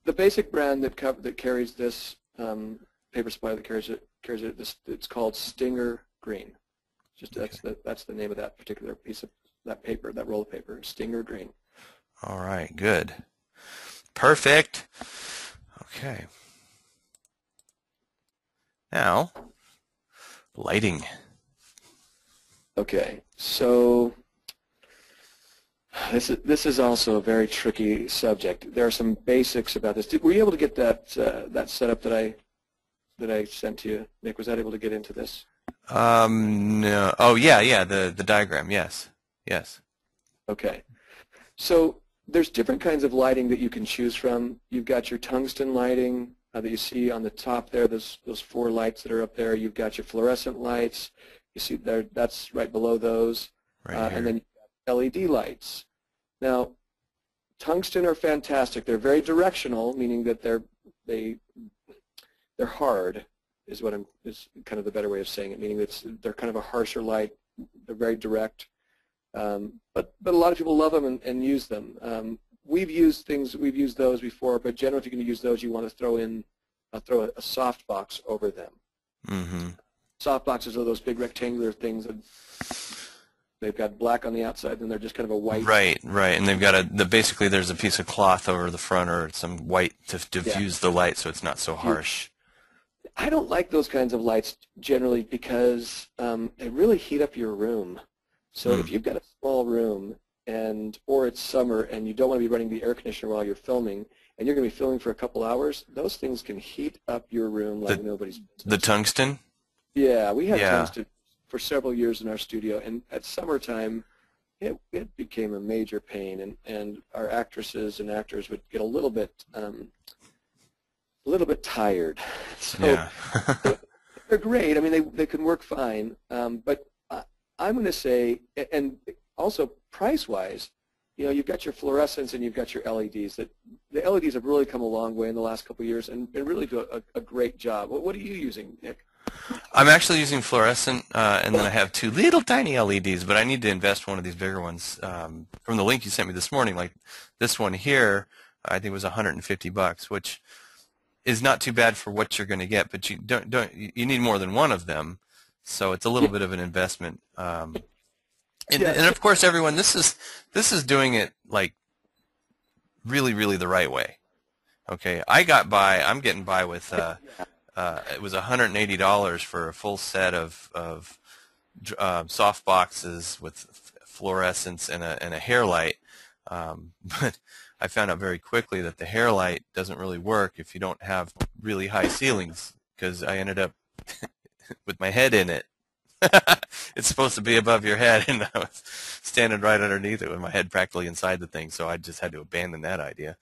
The basic brand that carries this paper supply that carries it, it's called Stinger Green. Just that's the name of that particular piece of that paper, that roll of paper, Stinger Green. All right, good. Perfect. Okay. Now, lighting. Okay, so this is also a very tricky subject. There are some basics about this. Were you able to get that setup that I sent to you, Nick? Was that able to get into this? No. Oh, yeah, the diagram. Yes. Okay. So there's different kinds of lighting that you can choose from. You've got your tungsten lighting that you see on the top there. Those 4 lights that are up there. You've got your fluorescent lights. You see there. That's right below those. Right here. And then you've got LED lights. Now, tungsten are fantastic. They're very directional, meaning that they're hard. Is kind of the better way of saying it. Meaning they're kind of a harsher light. They're very direct. But a lot of people love them and use them. We've used those before, but generally, if you're going to use those, you want to throw a soft box over them. Mm-hmm. Soft boxes are those big rectangular things that they've got black on the outside, and they're just kind of a white. Right, and they've got basically there's a piece of cloth over the front or some white to diffuse the light, so it's not so harsh. I don't like those kinds of lights generally because they really heat up your room. So if you've got a small room or it's summer and you don't want to be running the air conditioner while you're filming and you're going to be filming for a couple hours, those things can heat up your room like nobody's business. The tungsten? Yeah, we had tungsten for several years in our studio, and at summertime it became a major pain, and our actresses and actors would get a little bit tired. So they're great. I mean, they can work fine, but I'm going to say, and also price-wise, you've got your fluorescents and you've got your LEDs. The LEDs have really come a long way in the last couple of years and really do a great job. What are you using, Nick? I'm actually using fluorescent, and then I have 2 little tiny LEDs, but I need to invest one of these bigger ones. From the link you sent me this morning, like this one here, I think it was $150, which is not too bad for what you're going to get, but you need more than one of them. So it's a little bit of an investment, and of course, everyone, this is doing it like really, really the right way. Okay, I'm getting by with it was $180 for a full set of soft boxes with fluorescents and a hair light, but I found out very quickly that the hair light doesn't really work if you don't have really high ceilings, because I ended up with my head in it. It's supposed to be above your head, and I was standing right underneath it with my head practically inside the thing, so I just had to abandon that idea.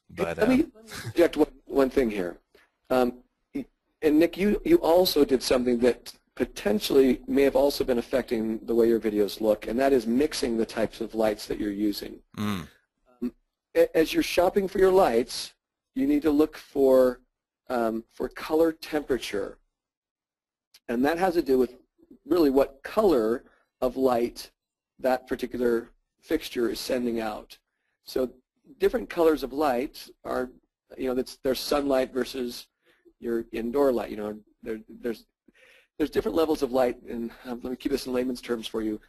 But let me interject one thing here. And Nick, you also did something that potentially may have also been affecting the way your videos look, and that is mixing the types of lights that you're using. As you're shopping for your lights, you need to look for color temperature, and that has to do with really what color of light that particular fixture is sending out. So different colors of light are, there's sunlight versus your indoor light. There's different levels of light, and let me keep this in layman's terms for you.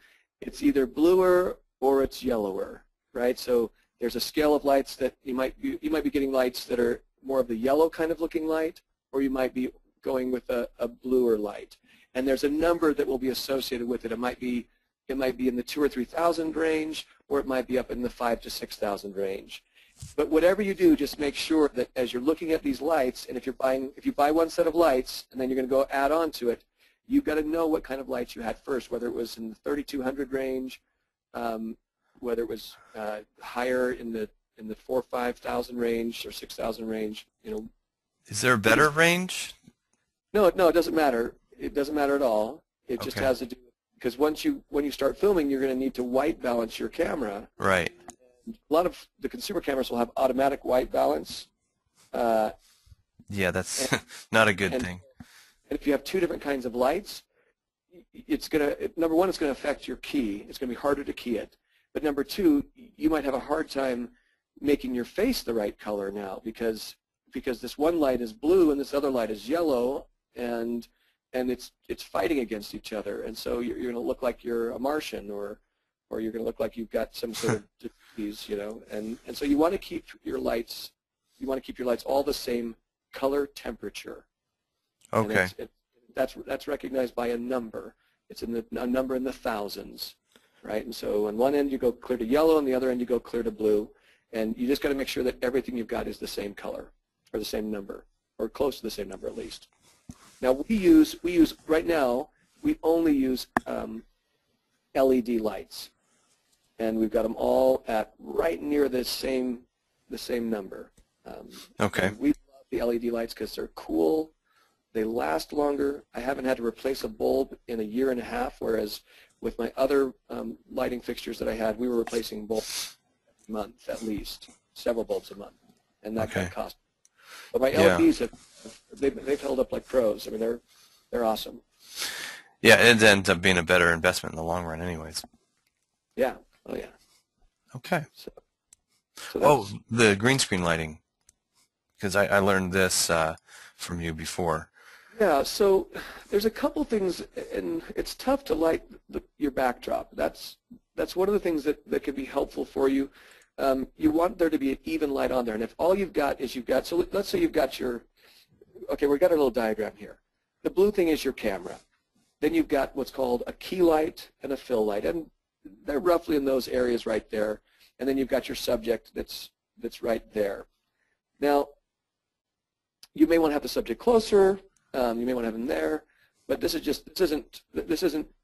It's either bluer or it's yellower, right? So there's a scale of lights that you might be getting lights that are more of the yellow kind of looking light, or you might be going with a bluer light. And there's a number that will be associated with it. It might be in the 2,000 or 3,000 range, or it might be up in the 5,000 to 6,000 range. But whatever you do, just make sure that as you're looking at these lights, and if you buy one set of lights and then you're going to go add on to it, you've got to know what kind of lights you had first, whether it was in the 3200 range, whether it was higher in the 4,000 or 5,000 range or 6,000 range. Is there a better range? No, it doesn't matter. It doesn't matter at all. It just has to do because when you start filming, you're going to need to white balance your camera. Right. A lot of the consumer cameras will have automatic white balance. Yeah, that's not a good thing. And if you have two different kinds of lights, number one, it's going to affect your key. It's going to be harder to key it. But number two, you might have a hard time making your face the right color now because this one light is blue and this other light is yellow, and it's fighting against each other. And so you're going to look like you're a Martian, or you're going to look like you've got some sort of disease, And so you want to keep your lights. You want to keep your lights all the same color temperature. Okay. That's recognized by a number. It's a number in the thousands, right? And so on one end you go clear to yellow, on the other end you go clear to blue, and you just got to make sure that everything you've got is the same color or the same number or close to the same number at least. Now we use right now we only use LED lights, and we've got them all at right near the same number. Okay. We love the LED lights because they're cool. They last longer. I haven't had to replace a bulb in a year and a half, whereas with my other lighting fixtures that I had, we were replacing bulbs a month at least, several bulbs a month, and that kind of cost. But my LEDs they've held up like pros. I mean, they're awesome. Yeah, it ends up being a better investment in the long run, anyways. Yeah. Oh yeah. Okay. So the green screen lighting, because I learned this from you before. Yeah, so there's a couple things, and it's tough to light your backdrop. That's one of the things that can be helpful for you. You want there to be an even light on there, and if all you've got is so let's say you've got we've got our little diagram here. The blue thing is your camera. Then you've got what's called a key light and a fill light, and they're roughly in those areas right there. And then you've got your subject that's right there. Now, you may want to have the subject closer. You may want to have him there, but this isn't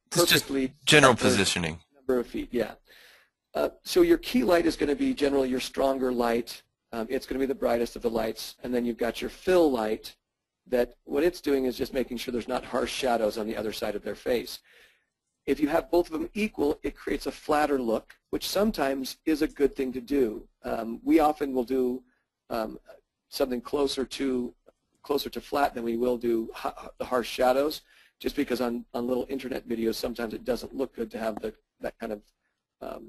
perfectly just general positioning. Number of feet, yeah. So your key light is going to be generally your stronger light. It's going to be the brightest of the lights, and then you've got your fill light. That what it's doing is just making sure there's not harsh shadows on the other side of their face. If you have both of them equal, it creates a flatter look, which sometimes is a good thing to do. We often will do something closer to flat than we will do the harsh shadows, just because on little internet videos sometimes it doesn't look good to have that kind of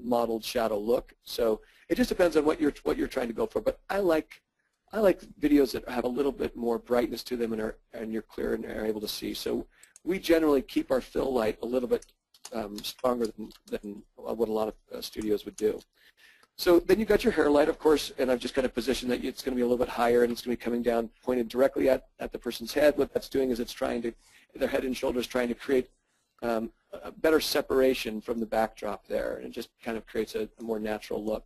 modeled shadow look. So it just depends on what you're trying to go for. But I like videos that have a little bit more brightness to them and you're clear and are able to see. So we generally keep our fill light a little bit stronger than what a lot of studios would do. So then you've got your hair light, of course, and I've just kind of positioned that it's going to be a little bit higher and it's going to be coming down, pointed directly at the person's head. What that's doing is their head and shoulders trying to create a better separation from the backdrop there, and it just kind of creates a more natural look.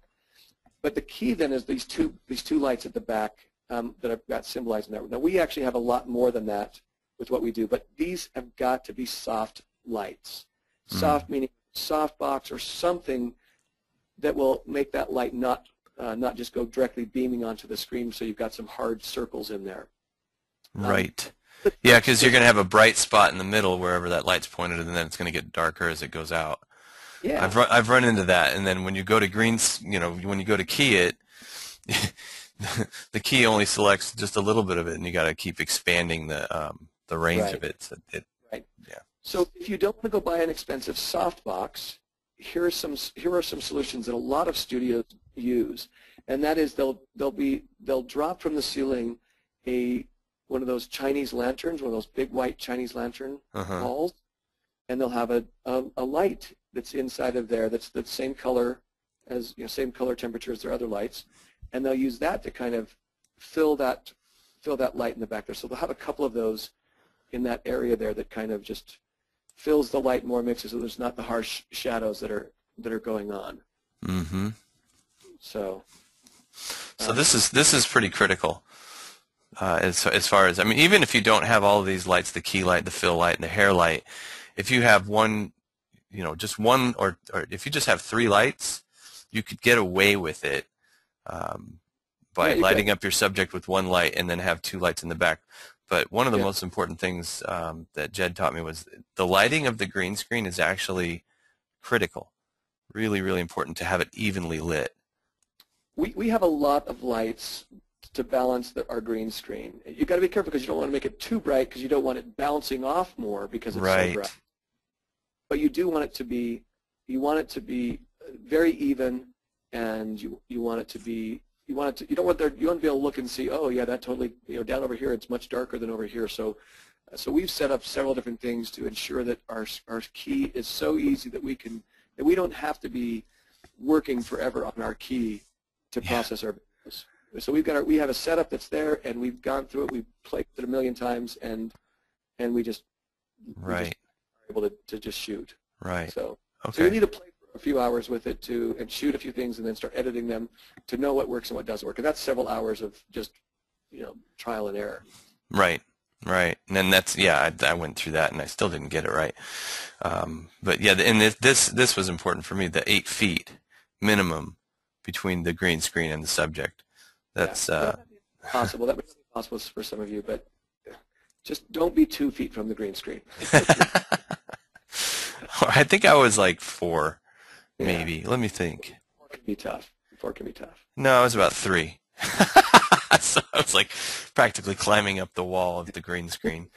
But the key then is these two lights at the back that I've got symbolizing that. Now we actually have a lot more than that with what we do, but these have got to be soft lights. Soft meaning soft box or something that will make that light not just go directly beaming onto the screen, so you've got some hard circles in there. Right. Yeah, because you're going to have a bright spot in the middle wherever that light's pointed, and then it's going to get darker as it goes out. Yeah. I've run into that, and then when you go to greens, when you go to key it, the key only selects just a little bit of it, and you got to keep expanding the range of it. So right. Yeah. So if you don't want to go buy an expensive softbox, here are some solutions that a lot of studios use, and that is they'll drop from the ceiling one of those Chinese lanterns, one of those big white Chinese lantern balls, and they'll have a light that's inside of there that's the same color as same color temperature as their other lights, and they'll use that to kind of fill that light in the back there. So they'll have a couple of those in that area there that kind of just fills the light more, makes it so there's not the harsh shadows that are going on. Mm-hmm. So So this is pretty critical as far as, I mean, even if you don't have all of these lights, the key light, the fill light, and the hair light, if you have one, just one, or if you just have 3 lights, you could get away with it by lighting up your subject with 1 light and then have 2 lights in the back. But one of the most important things that Jed taught me was the lighting of the green screen is actually critical. Really, really important to have it evenly lit. We have a lot of lights to balance our green screen. You got to be careful because you don't want to make it too bright because you don't want it bouncing off more because it's so bright. But you do want it to be, very even, and you want it to be, you don't want to be able to look and see, oh yeah, that totally, down over here it's much darker than over here. So we've set up several different things to ensure that our key is so easy that we don't have to be working forever on our key to process our business. So we have a setup that's there, and we've gone through it. We've played it 1,000,000 times, and we just are able to just shoot. Right. So you need to play for a few hours with it and shoot a few things, and then start editing them to know what works and what doesn't work. And that's several hours of just trial and error. Right. Right, and then I went through that, and I still didn't get it right. But yeah, and this was important for me. The 8 feet minimum between the green screen and the subject. That's possible. That would be possible for some of you, but just don't be 2 feet from the green screen. I think I was like 4, maybe. Let me think. 4 can be tough. 4 can be tough. No, I was about 3. So I was like practically climbing up the wall of the green screen.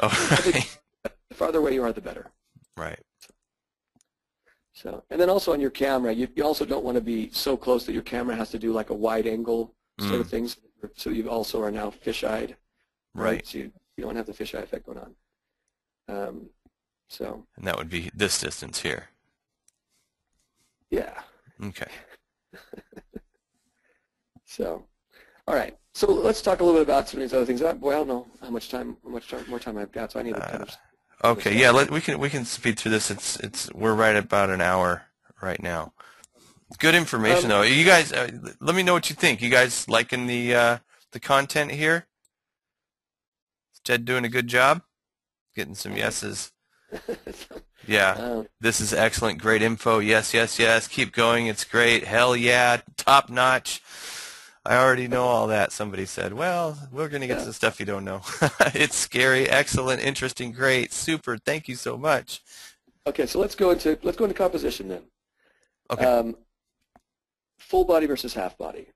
Oh, right. The farther away you are, the better. Right. So, and then also on your camera, you also don't want to be so close that your camera has to do like a wide angle sort of things. So you also are now fisheyed. Right. So you don't have the fisheye effect going on. And that would be this distance here. Yeah. Okay. So, all right. So let's talk a little bit about some of these other things. Boy, I don't know how much more time I've got, so I need to kind of. Okay. Yeah. We can speed through this. We're right about an hour right now. Good information though. You guys, let me know what you think. You guys liking the content here? Is Jed doing a good job? Getting some yeses. Yeah. This is excellent. Great info. Yes, yes, yes. Keep going. It's great. Hell yeah. Top notch. I already know all that. Somebody said, well, we're going to get to the stuff you don't know. It's scary, excellent, interesting, great, super. Thank you so much. Okay, so let's go into composition then. Okay. Full body versus half body.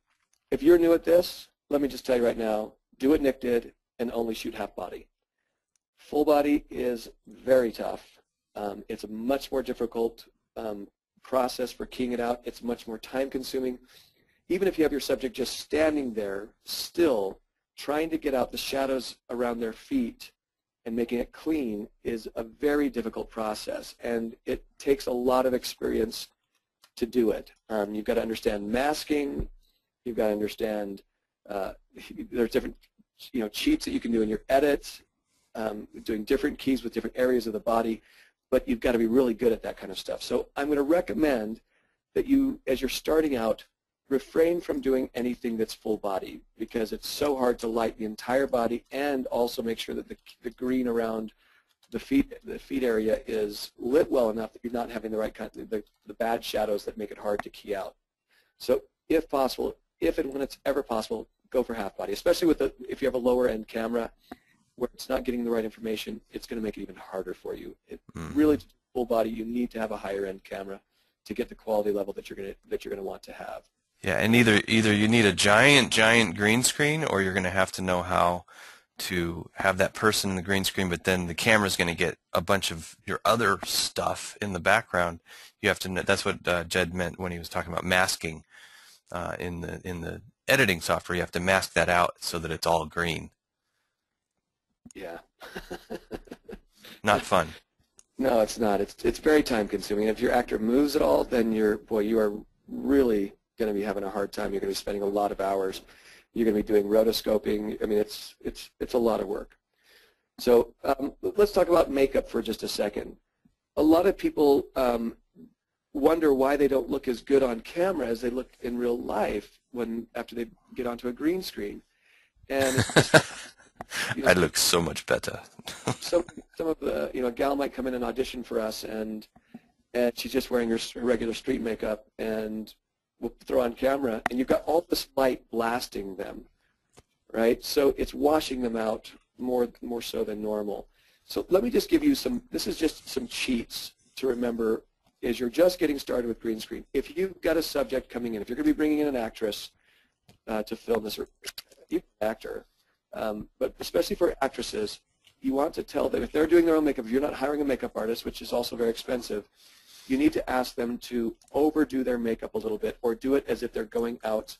If you're new at this, let me just tell you right now, do what Nick did and only shoot half body. Full body is very tough. It's a much more difficult process for keying it out. It's much more time consuming. Even if you have your subject just standing there, still trying to get out the shadows around their feet and making it clean is a very difficult process, and it takes a lot of experience to do it. You've got to understand masking. You've got to understand there's different cheats that you can do in your edits, doing different keys with different areas of the body, but you've got to be really good at that kind of stuff. So I'm going to recommend that you, as you're starting out, refrain from doing anything that's full body because it's so hard to light the entire body and also make sure that the green around the feet area is lit well enough that you're not having the right kind of the bad shadows that make it hard to key out. So if possible, if and when it's ever possible, go for half body, especially if you have a lower end camera where it's not getting the right information, it's going to make it even harder for you. Really, full body, you need to have a higher end camera to get the quality level that you're going to want to have. Yeah, and either you need a giant green screen, or you're going to have to know how to have that person in the green screen, but then the camera's going to get a bunch of your other stuff in the background. You have to know, that's what Jed meant when he was talking about masking in the editing software. You have to mask that out so that it's all green. Yeah. Not fun. No, it's not. It's very time consuming. If your actor moves at all, then you are really going to be having a hard time. You're going to be spending a lot of hours. You're going to be doing rotoscoping. I mean, it's a lot of work. So let's talk about makeup for just a second. A lot of people wonder why they don't look as good on camera as they look in real life, after they get onto a green screen. And it's just, I look so much better. some of the, a gal might come in and audition for us, and she's just wearing her regular street makeup, and we'll throw on camera, and you've got all this light blasting them, right? So it's washing them out more so than normal. So let me just give you this is just some cheats to remember as you're just getting started with green screen. If you've got a subject coming in, if you're going to be bringing in an actress to film this, or even an actor, but especially for actresses, you want to tell them, if they're doing their own makeup, if you're not hiring a makeup artist, which is also very expensive, you need to ask them to overdo their makeup a little bit, or do it as if they're going out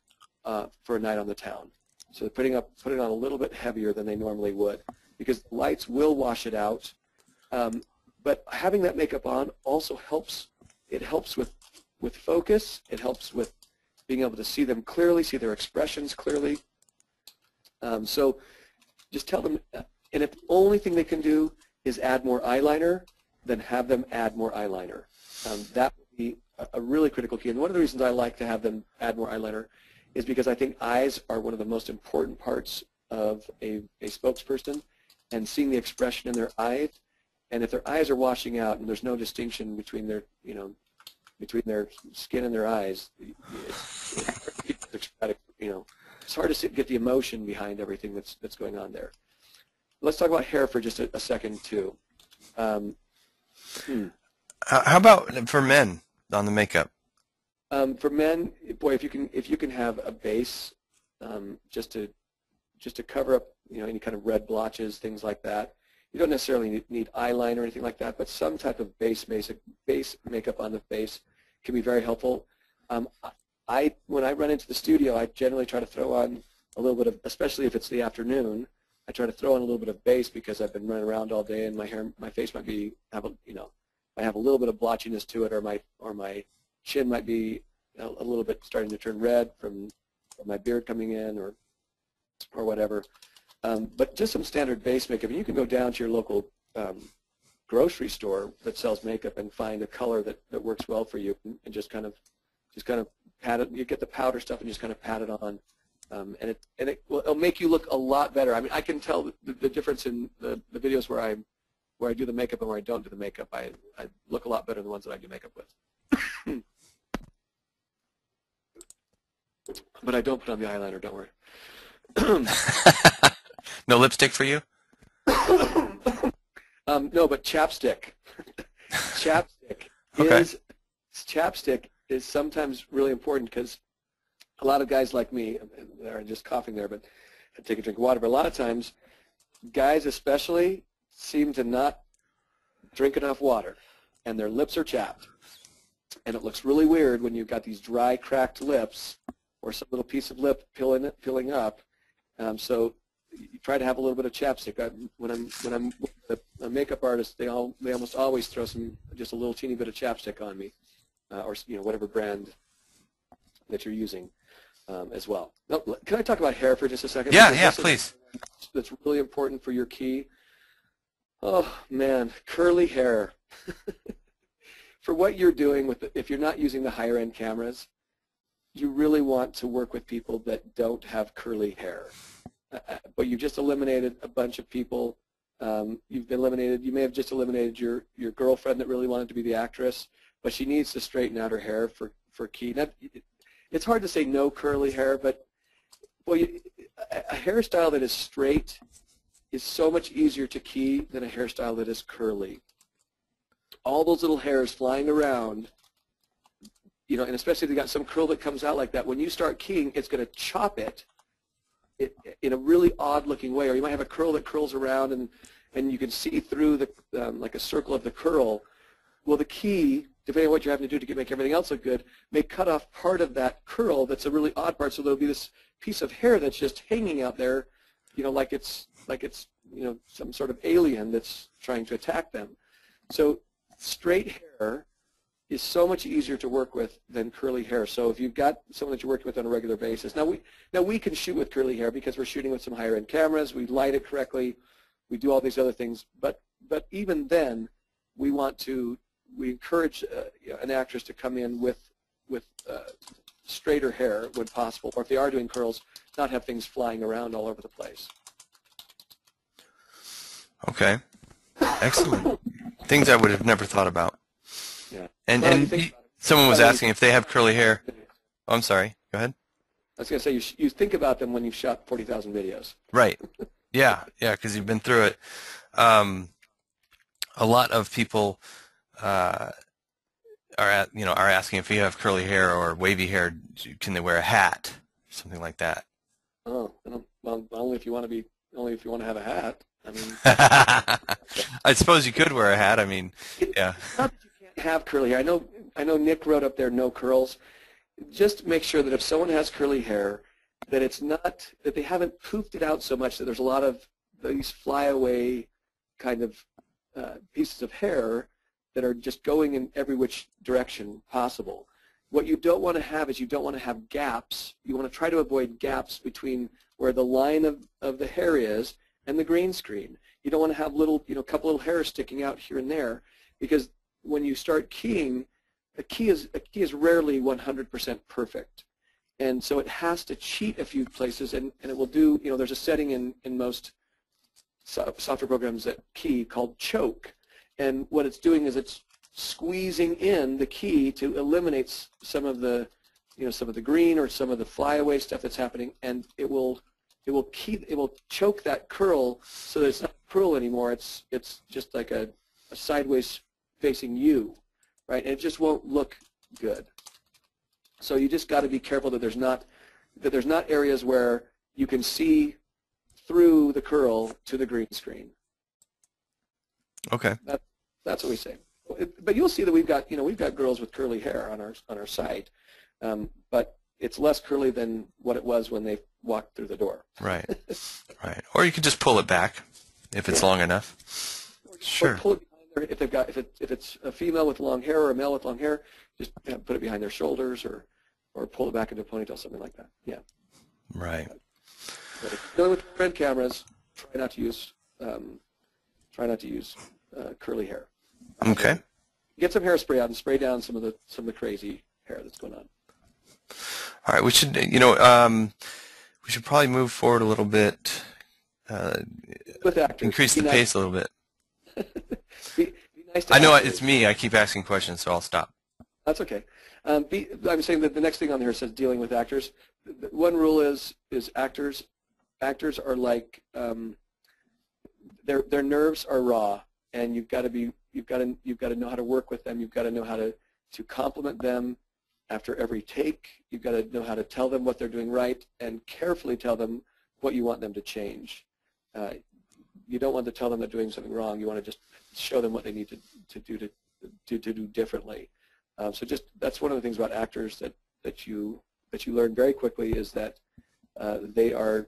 for a night on the town. So they're putting it on a little bit heavier than they normally would, because the lights will wash it out. But having that makeup on also helps. It helps with focus. It helps with being able to see them clearly, see their expressions clearly. So just tell them, and if the only thing they can do is add more eyeliner, then have them add more eyeliner. That would be a really critical key. And one of the reasons I like to have them add more eyeliner is because I think eyes are one of the most important parts of a spokesperson, and seeing the expression in their eyes. And if their eyes are washing out and there's no distinction between their, between their skin and their eyes, it's hard to get the emotion behind everything that's going on there. Let's talk about hair for just a second too. How about for men on the makeup? For men, boy, if you can have a base just to cover up any kind of red blotches, things like that. You don't necessarily need eyeliner or anything like that, but some type of base makeup on the face can be very helpful. When I run into the studio, I generally try to throw on a little bit of, especially if it's the afternoon, I try to throw on a little bit of base because I've been running around all day and my face might have a little bit of blotchiness to it, or my chin might be a little bit starting to turn red from my beard coming in or whatever. But just some standard base makeup, and you can go down to your local grocery store that sells makeup and find a color that works well for you, and just kind of pat it. You get the powder stuff and just kind of pat it on, and it'll make you look a lot better. I mean, I can tell the difference in the videos where I do the makeup and where I don't do the makeup. I look a lot better than the ones that I do makeup with. But I don't put on the eyeliner, don't worry. No lipstick for you? No, but chapstick. Chapstick is sometimes really important, because a lot of guys like me, they're just coughing there, but I take a drink of water. But a lot of times, guys especially seem to not drink enough water, and their lips are chapped. And it looks really weird when you've got these dry, cracked lips, or some little piece of lip filling up. So you try to have a little bit of chapstick. When I'm a makeup artist, they almost always throw just a little teeny bit of chapstick on me, or whatever brand that you're using as well. Now, can I talk about hair for just a second? Yeah, please. That's really important for your key. Oh man, curly hair. For what you're doing if you're not using the higher end cameras, you really want to work with people that don't have curly hair. But you've just eliminated a bunch of people. You may have just eliminated your girlfriend that really wanted to be the actress, but she needs to straighten out her hair for key. Now, it's hard to say no curly hair, but boy, a hairstyle that is straight is so much easier to key than a hairstyle that is curly. All those little hairs flying around, and especially if you got some curl that comes out like that, when you start keying, it's going to chop it in a really odd-looking way. Or you might have a curl that curls around, and you can see through like a circle of the curl. Well, the key, depending on what you're having to do to make everything else look good, may cut off part of that curl that's a really odd part, so there'll be this piece of hair that's just hanging out there, like it's some sort of alien that's trying to attack them. So straight hair is so much easier to work with than curly hair. So if you've got someone that you're working with on a regular basis, now we can shoot with curly hair because we're shooting with some higher end cameras. We light it correctly. We do all these other things. But even then, we encourage an actress to come in with straighter hair when possible, or if they are doing curls, not have things flying around all over the place. Okay. Excellent. Things I would have never thought about. Yeah. And Well, someone was asking if they have curly hair. Oh, I'm sorry. Go ahead. I was going to say, you think about them when you've shot 40,000 videos. Right. Yeah, because you've been through it. A lot of people are asking if you have curly hair or wavy hair, can they wear a hat, something like that? Oh, well, only if you want to have a hat. I mean, I suppose you could wear a hat. I mean, yeah. It's not that you can't have curly hair. I know Nick wrote up there no curls. Just make sure that if someone has curly hair, that it's not that they haven't poofed it out so much that there's a lot of these flyaway kind of pieces of hair that are just going in every which direction possible. What you don't want to have is you don't want to have gaps. You want to try to avoid gaps between where the line of the hair is and the green screen. You don't want to have little, couple little hairs sticking out here and there, because when you start keying, a key is rarely 100% perfect. And so it has to cheat a few places, and it will do, there's a setting in most software programs that key called choke. And what it's doing is it's squeezing in the key to eliminate some of the, some of the green or some of the flyaway stuff that's happening, and it will choke that curl so that it's not a curl anymore. It's just like a sideways facing U, right? And it just won't look good. So you just got to be careful that there's not areas where you can see through the curl to the green screen. Okay. That's what we say. But you'll see that we've got girls with curly hair on our site, but it's less curly than what it was when they walked through the door. Right. Right. Or you could just pull it back if it's long enough. Sure. Or pull it behind their, if it's a female with long hair or a male with long hair, just put it behind their shoulders or pull it back into a ponytail, something like that. Yeah. Right. But if you're dealing with friend cameras, try not to use curly hair. Okay. Get some hairspray out and spray down some of the crazy hair that's going on. All right. We should we should probably move forward a little bit. With actors, increase the pace a little bit. be nice to I know actors. it's me. I keep asking questions, so I'll stop. That's okay. I'm saying that the next thing on here says dealing with actors. One rule is actors are like their nerves are raw, and you've got to know how to work with them. You've got to know how to compliment them after every take. You've got to know how to tell them what they're doing right and carefully tell them what you want them to change. You don't want to tell them they're doing something wrong. You want to just show them what they need to do differently. So that's one of the things about actors that you learn very quickly, is that they are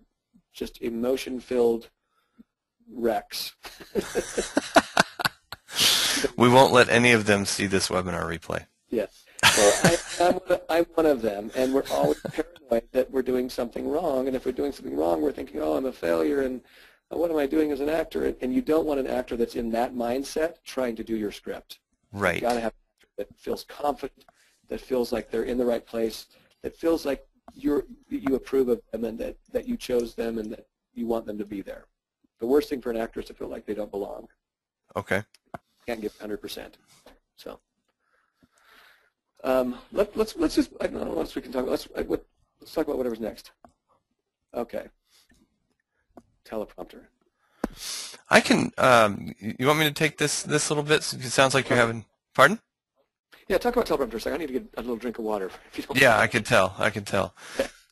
just emotion-filled wrecks. We won't let any of them see this webinar replay. Yeah. Well, I'm one of them, and we're always paranoid that we're doing something wrong. And if we're doing something wrong, we're thinking, oh, I'm a failure, and what am I doing as an actor? And you don't want an actor that's in that mindset trying to do your script. Right. You got to have an actor that feels confident, that feels like they're in the right place, that feels like you approve of them, and that you chose them, and that you want them to be there. The worst thing for an actor is to feel like they don't belong. Okay. Can't give 100%. So let's just, I don't know what else we can talk about. Let's talk about whatever's next. Okay. Teleprompter. I can. You want me to take this little bit? It sounds like you're having. Pardon? Yeah, talk about teleprompter a second. I need to get a little drink of water. If you don't Yeah, mind. I could tell. I could tell.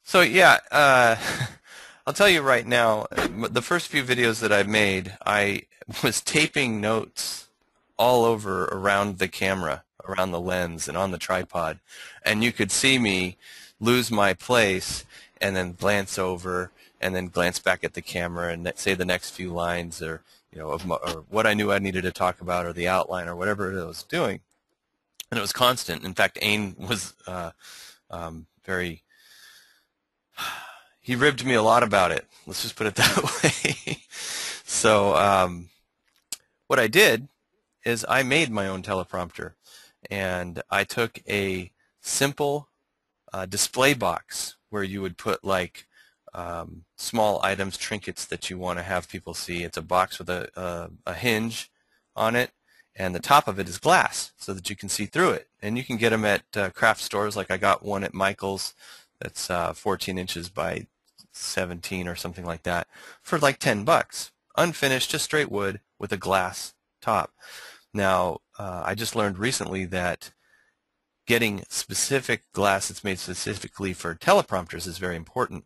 So yeah, I'll tell you right now. The first few videos that I've made, I was taping notes all over around the camera, around the lens, and on the tripod, and you could see me lose my place and then glance over and then glance back at the camera and say the next few lines, or or what I knew I needed to talk about, or the outline, or whatever it was doing. And it was constant. In fact, Ain was very. He ribbed me a lot about it. Let's just put it that way. So what I did is I made my own teleprompter, and I took a simple display box where you would put like small items, trinkets that you want to have people see. It's a box with a hinge on it, and the top of it is glass so that you can see through it. And you can get them at craft stores. Like I got one at Michael's that's 14 inches by 17 or something like that for like 10 bucks. Unfinished, just straight wood with a glass top. Now, I just learned recently that getting specific glass that's made specifically for teleprompters is very important.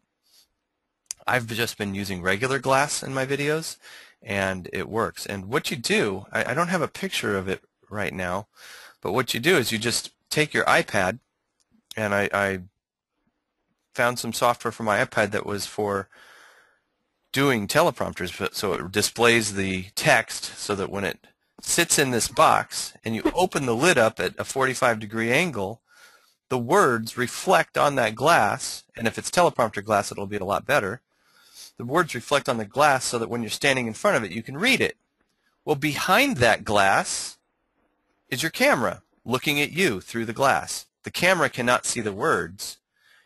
I've just been using regular glass in my videos, and it works. And what you do, I don't have a picture of it right now, but what you do is you just take your iPad, and I found some software for my iPad that was for doing teleprompters, so it displays the text so that when it sits in this box and you open the lid up at a 45-degree angle, the words reflect on that glass, and if it's teleprompter glass, it'll be a lot better. The words reflect on the glass so that when you're standing in front of it, you can read it. Well, behind that glass is your camera looking at you through the glass. The camera cannot see the words.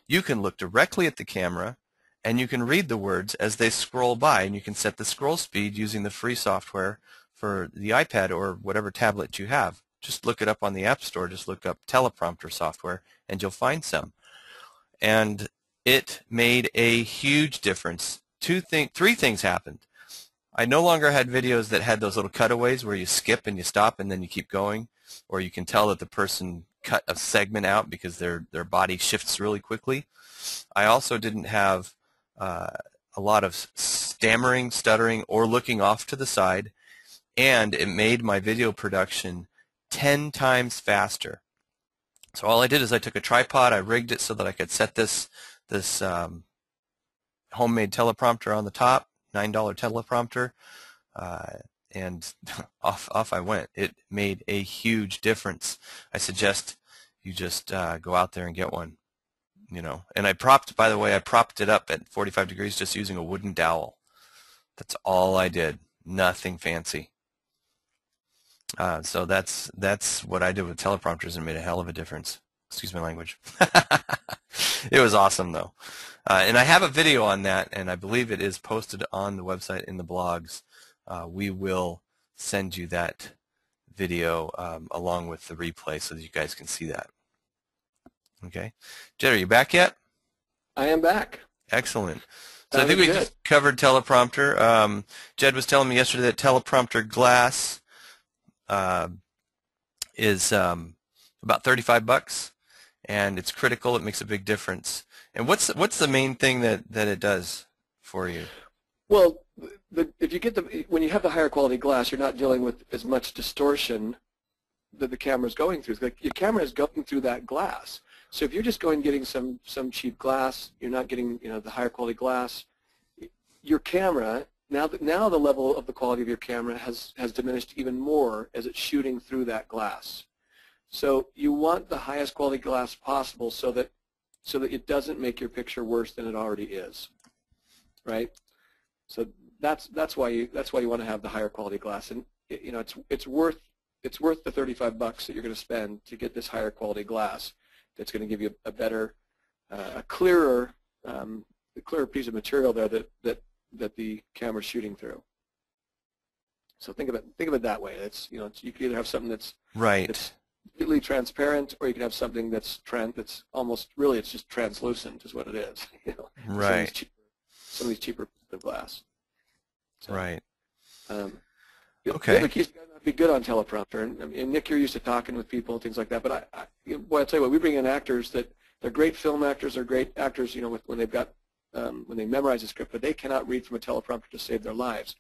You can look directly at the camera, and you can read the words as they scroll by, and you can set the scroll speed using the free software for the iPad or whatever tablet you have. Just look it up on the App Store. Just look up teleprompter software, and you'll find some. And it made a huge difference. Three things happened. I no longer had videos that had those little cutaways where you skip and you stop and then you keep going, or you can tell that the person cut a segment out because their body shifts really quickly. I also didn't have a lot of stammering, stuttering, or looking off to the side, and it made my video production 10 times faster. So all I did is I took a tripod, I rigged it so that I could set this homemade teleprompter on the top, $9 teleprompter, and off I went. It made a huge difference. I suggest you just go out there and get one. You know, and by the way, I propped it up at 45 degrees just using a wooden dowel. That's all I did. Nothing fancy. So that's what I did with teleprompters, and it made a hell of a difference. Excuse my language. It was awesome, though. And I have a video on that, and I believe it is posted on the website in the blogs. We will send you that video along with the replay so that you guys can see that. Okay. Jed, are you back yet? I am back. Excellent. So I think we just covered teleprompter. Jed was telling me yesterday that teleprompter glass is about 35 bucks, and it's critical. It makes a big difference. And what's the main thing that it does for you? Well, if you get when you have the higher quality glass, you're not dealing with as much distortion that the camera is going through. Your camera is going through that glass. So if you're just going and getting some cheap glass, you're not getting the higher quality glass. Your camera now the level of the quality of your camera has diminished even more as it's shooting through that glass. So you want the highest quality glass possible so that it doesn't make your picture worse than it already is, right? So that's why you want to have the higher quality glass, and it's worth the 35 bucks that you're going to spend to get this higher quality glass. That's going to give you a better, a clearer piece of material there that the camera's shooting through. So think of it that way. It's you can either have something that's right. That's completely transparent, or you can have something that's almost really it's just translucent is what it is. Right. Some of these cheaper glass. So, right. Okay. Okay. The key's got to be good on teleprompter, and Nick, you're used to talking with people and things like that. But I'll tell you what, we bring in actors that they're great film actors, they're great actors, when they've got when they memorize a script, but they cannot read from a teleprompter to save their lives.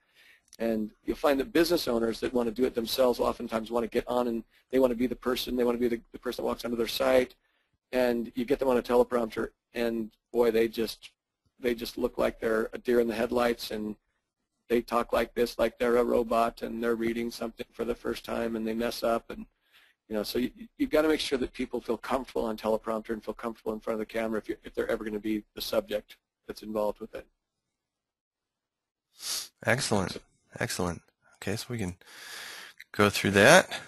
And you'll find that business owners that want to do it themselves oftentimes want to get on, and they want to be the person. They want to be the person that walks onto their site, and you get them on a teleprompter, and boy, they just look like they're a deer in the headlights, and they talk like this, like they're a robot, and they're reading something for the first time, and they mess up, and so you've got to make sure that people feel comfortable on teleprompter and feel comfortable in front of the camera if they're ever going to be the subject that's involved with it. Excellent. Excellent. Okay, so we can go through that.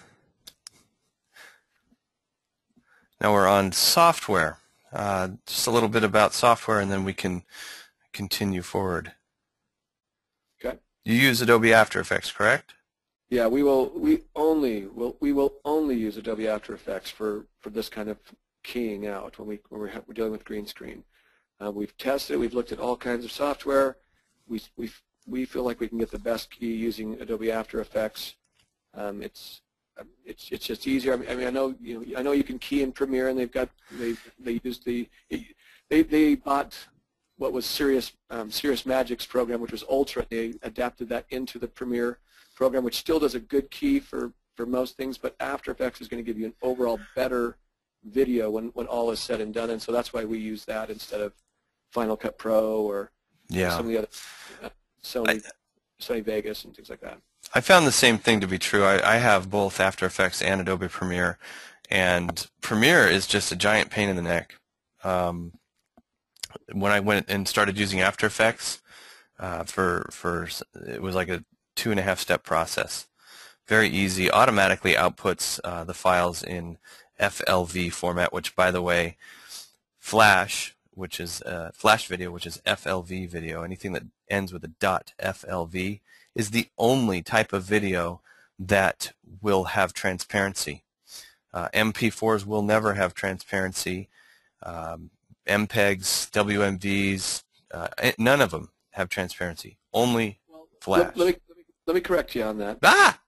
Now we're on software. just a little bit about software, and then we can continue forward. Okay. You use Adobe After Effects, correct? Yeah, we will only use Adobe After Effects for this kind of keying out when we're dealing with green screen. We've tested it. We've looked at all kinds of software. We feel like we can get the best key using Adobe After Effects. It's just easier. I mean, I know you can key in Premiere, and they bought what was Serious Magic's program, which was Ultra. They adapted that into the Premiere program, which still does a good key for most things, but After Effects is going to give you an overall better video when all is said and done, and so that's why we use that instead of Final Cut Pro or some of the other Sony Vegas and things like that. I found the same thing to be true. I have both After Effects and Adobe Premiere, and Premiere is just a giant pain in the neck. When I went and started using After Effects, it was like a 2.5-step process. Very easy. Automatically outputs the files in FLV format, which, by the way, Flash, which is Flash video, which is FLV video. Anything that ends with a .FLV is the only type of video that will have transparency. MP4s will never have transparency. MPEGs, WMVs, none of them have transparency. Only Flash. Let me correct you on that. Ah!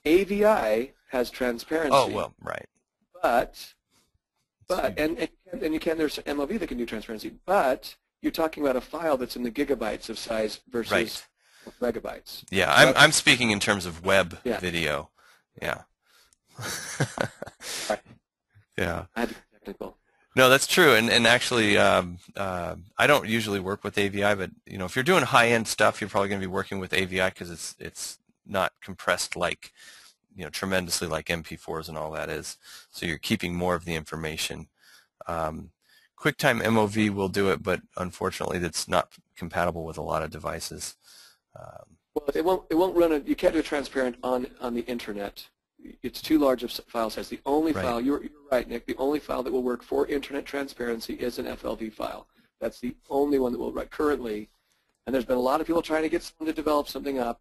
AVI has transparency. Oh, well, right. But and you can, there's MOV that can do transparency, but you're talking about a file that's in the gigabytes of size versus megabytes. Yeah, I'm speaking in terms of web video. Yeah. Yeah. I had to be technical. No, that's true, and actually, I don't usually work with AVI, but if you're doing high-end stuff, you're probably going to be working with AVI because it's not compressed like tremendously like MP4s and all that is. So you're keeping more of the information. QuickTime MOV will do it, but unfortunately, that's not compatible with a lot of devices. Well, it won't run. You can't do it transparent on the internet. It's too large of file size. The only file, you're right, Nick, the only file that will work for internet transparency is an FLV file. That's the only one that will work currently. And there's been a lot of people trying to get someone to develop something up,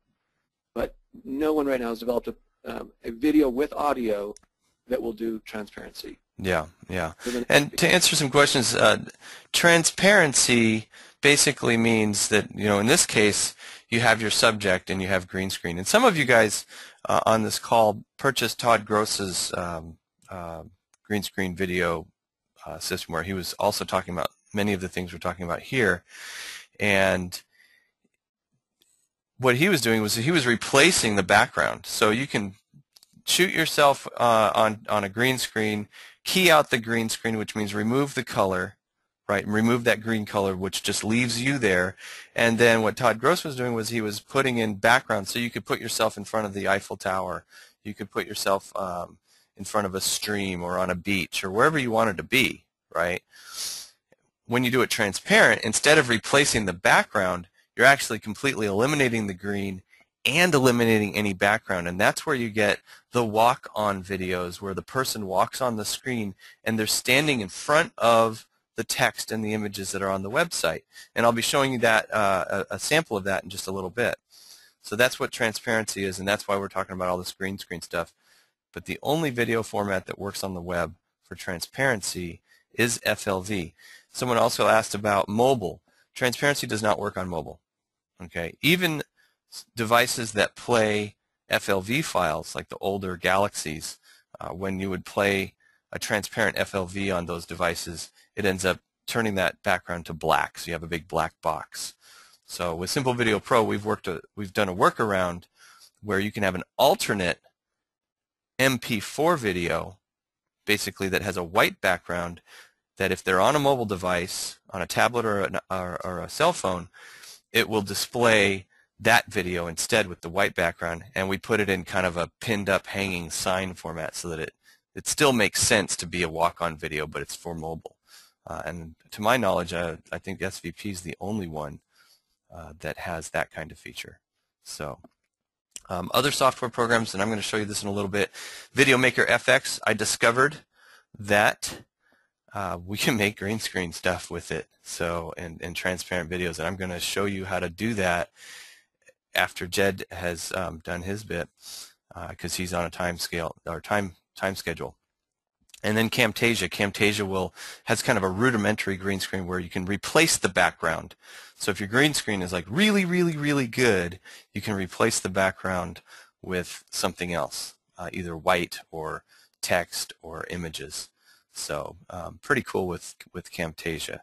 but no one right now has developed a video with audio that will do transparency. Yeah, yeah. And to answer some questions, transparency basically means that, in this case, you have your subject and you have green screen. And some of you guys on this call purchased Todd Gross's green screen video system, where he was also talking about many of the things we're talking about here. And what he was doing was he was replacing the background. So you can shoot yourself on a green screen, key out the green screen, which means remove the color, right, and remove that green color, which just leaves you there. And then what Todd Gross was doing was he was putting in background, so you could put yourself in front of the Eiffel Tower. You could put yourself in front of a stream or on a beach or wherever you wanted to be, right? When you do it transparent, instead of replacing the background, you're actually completely eliminating the green and eliminating any background, and that's where you get the walk-on videos where the person walks on the screen and they're standing in front of the text and the images that are on the website. And I'll be showing you that a sample of that in just a little bit. So that's what transparency is, and that's why we're talking about all this green screen stuff. But the only video format that works on the web for transparency is FLV. Someone also asked about mobile. Transparency does not work on mobile. Okay, even devices that play FLV files, like the older Galaxies, when you would play a transparent FLV on those devices, it ends up turning that background to black, so you have a big black box. So with Simple Video Pro, we've done a workaround where you can have an alternate MP4 video, basically, that has a white background, that if they're on a mobile device, on a tablet or a cell phone, it will display that video instead with the white background, and we put it in kind of a pinned up hanging sign format so that it still makes sense to be a walk-on video, but it's for mobile. And to my knowledge, I think SVP is the only one that has that kind of feature. So other software programs, and I'm going to show you this in a little bit. Video Maker FX, I discovered that we can make green screen stuff with it. So, and transparent videos, and I'm going to show you how to do that after Jed has done his bit, because he's on a time scale or time schedule. And then Camtasia has kind of a rudimentary green screen where you can replace the background. So if your green screen is like really, really, really good, you can replace the background with something else, either white or text or images. So pretty cool with Camtasia.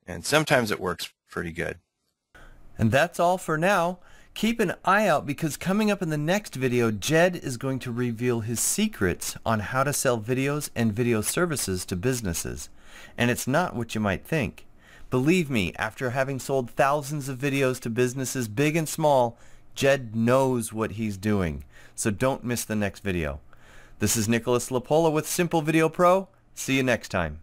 And sometimes it works pretty good. And that's all for now. Keep an eye out, because coming up in the next video, Jed is going to reveal his secrets on how to sell videos and video services to businesses. And it's not what you might think. Believe me, after having sold thousands of videos to businesses big and small, Jed knows what he's doing. So don't miss the next video. This is Nicholas Lapola with Simple Video Pro. See you next time.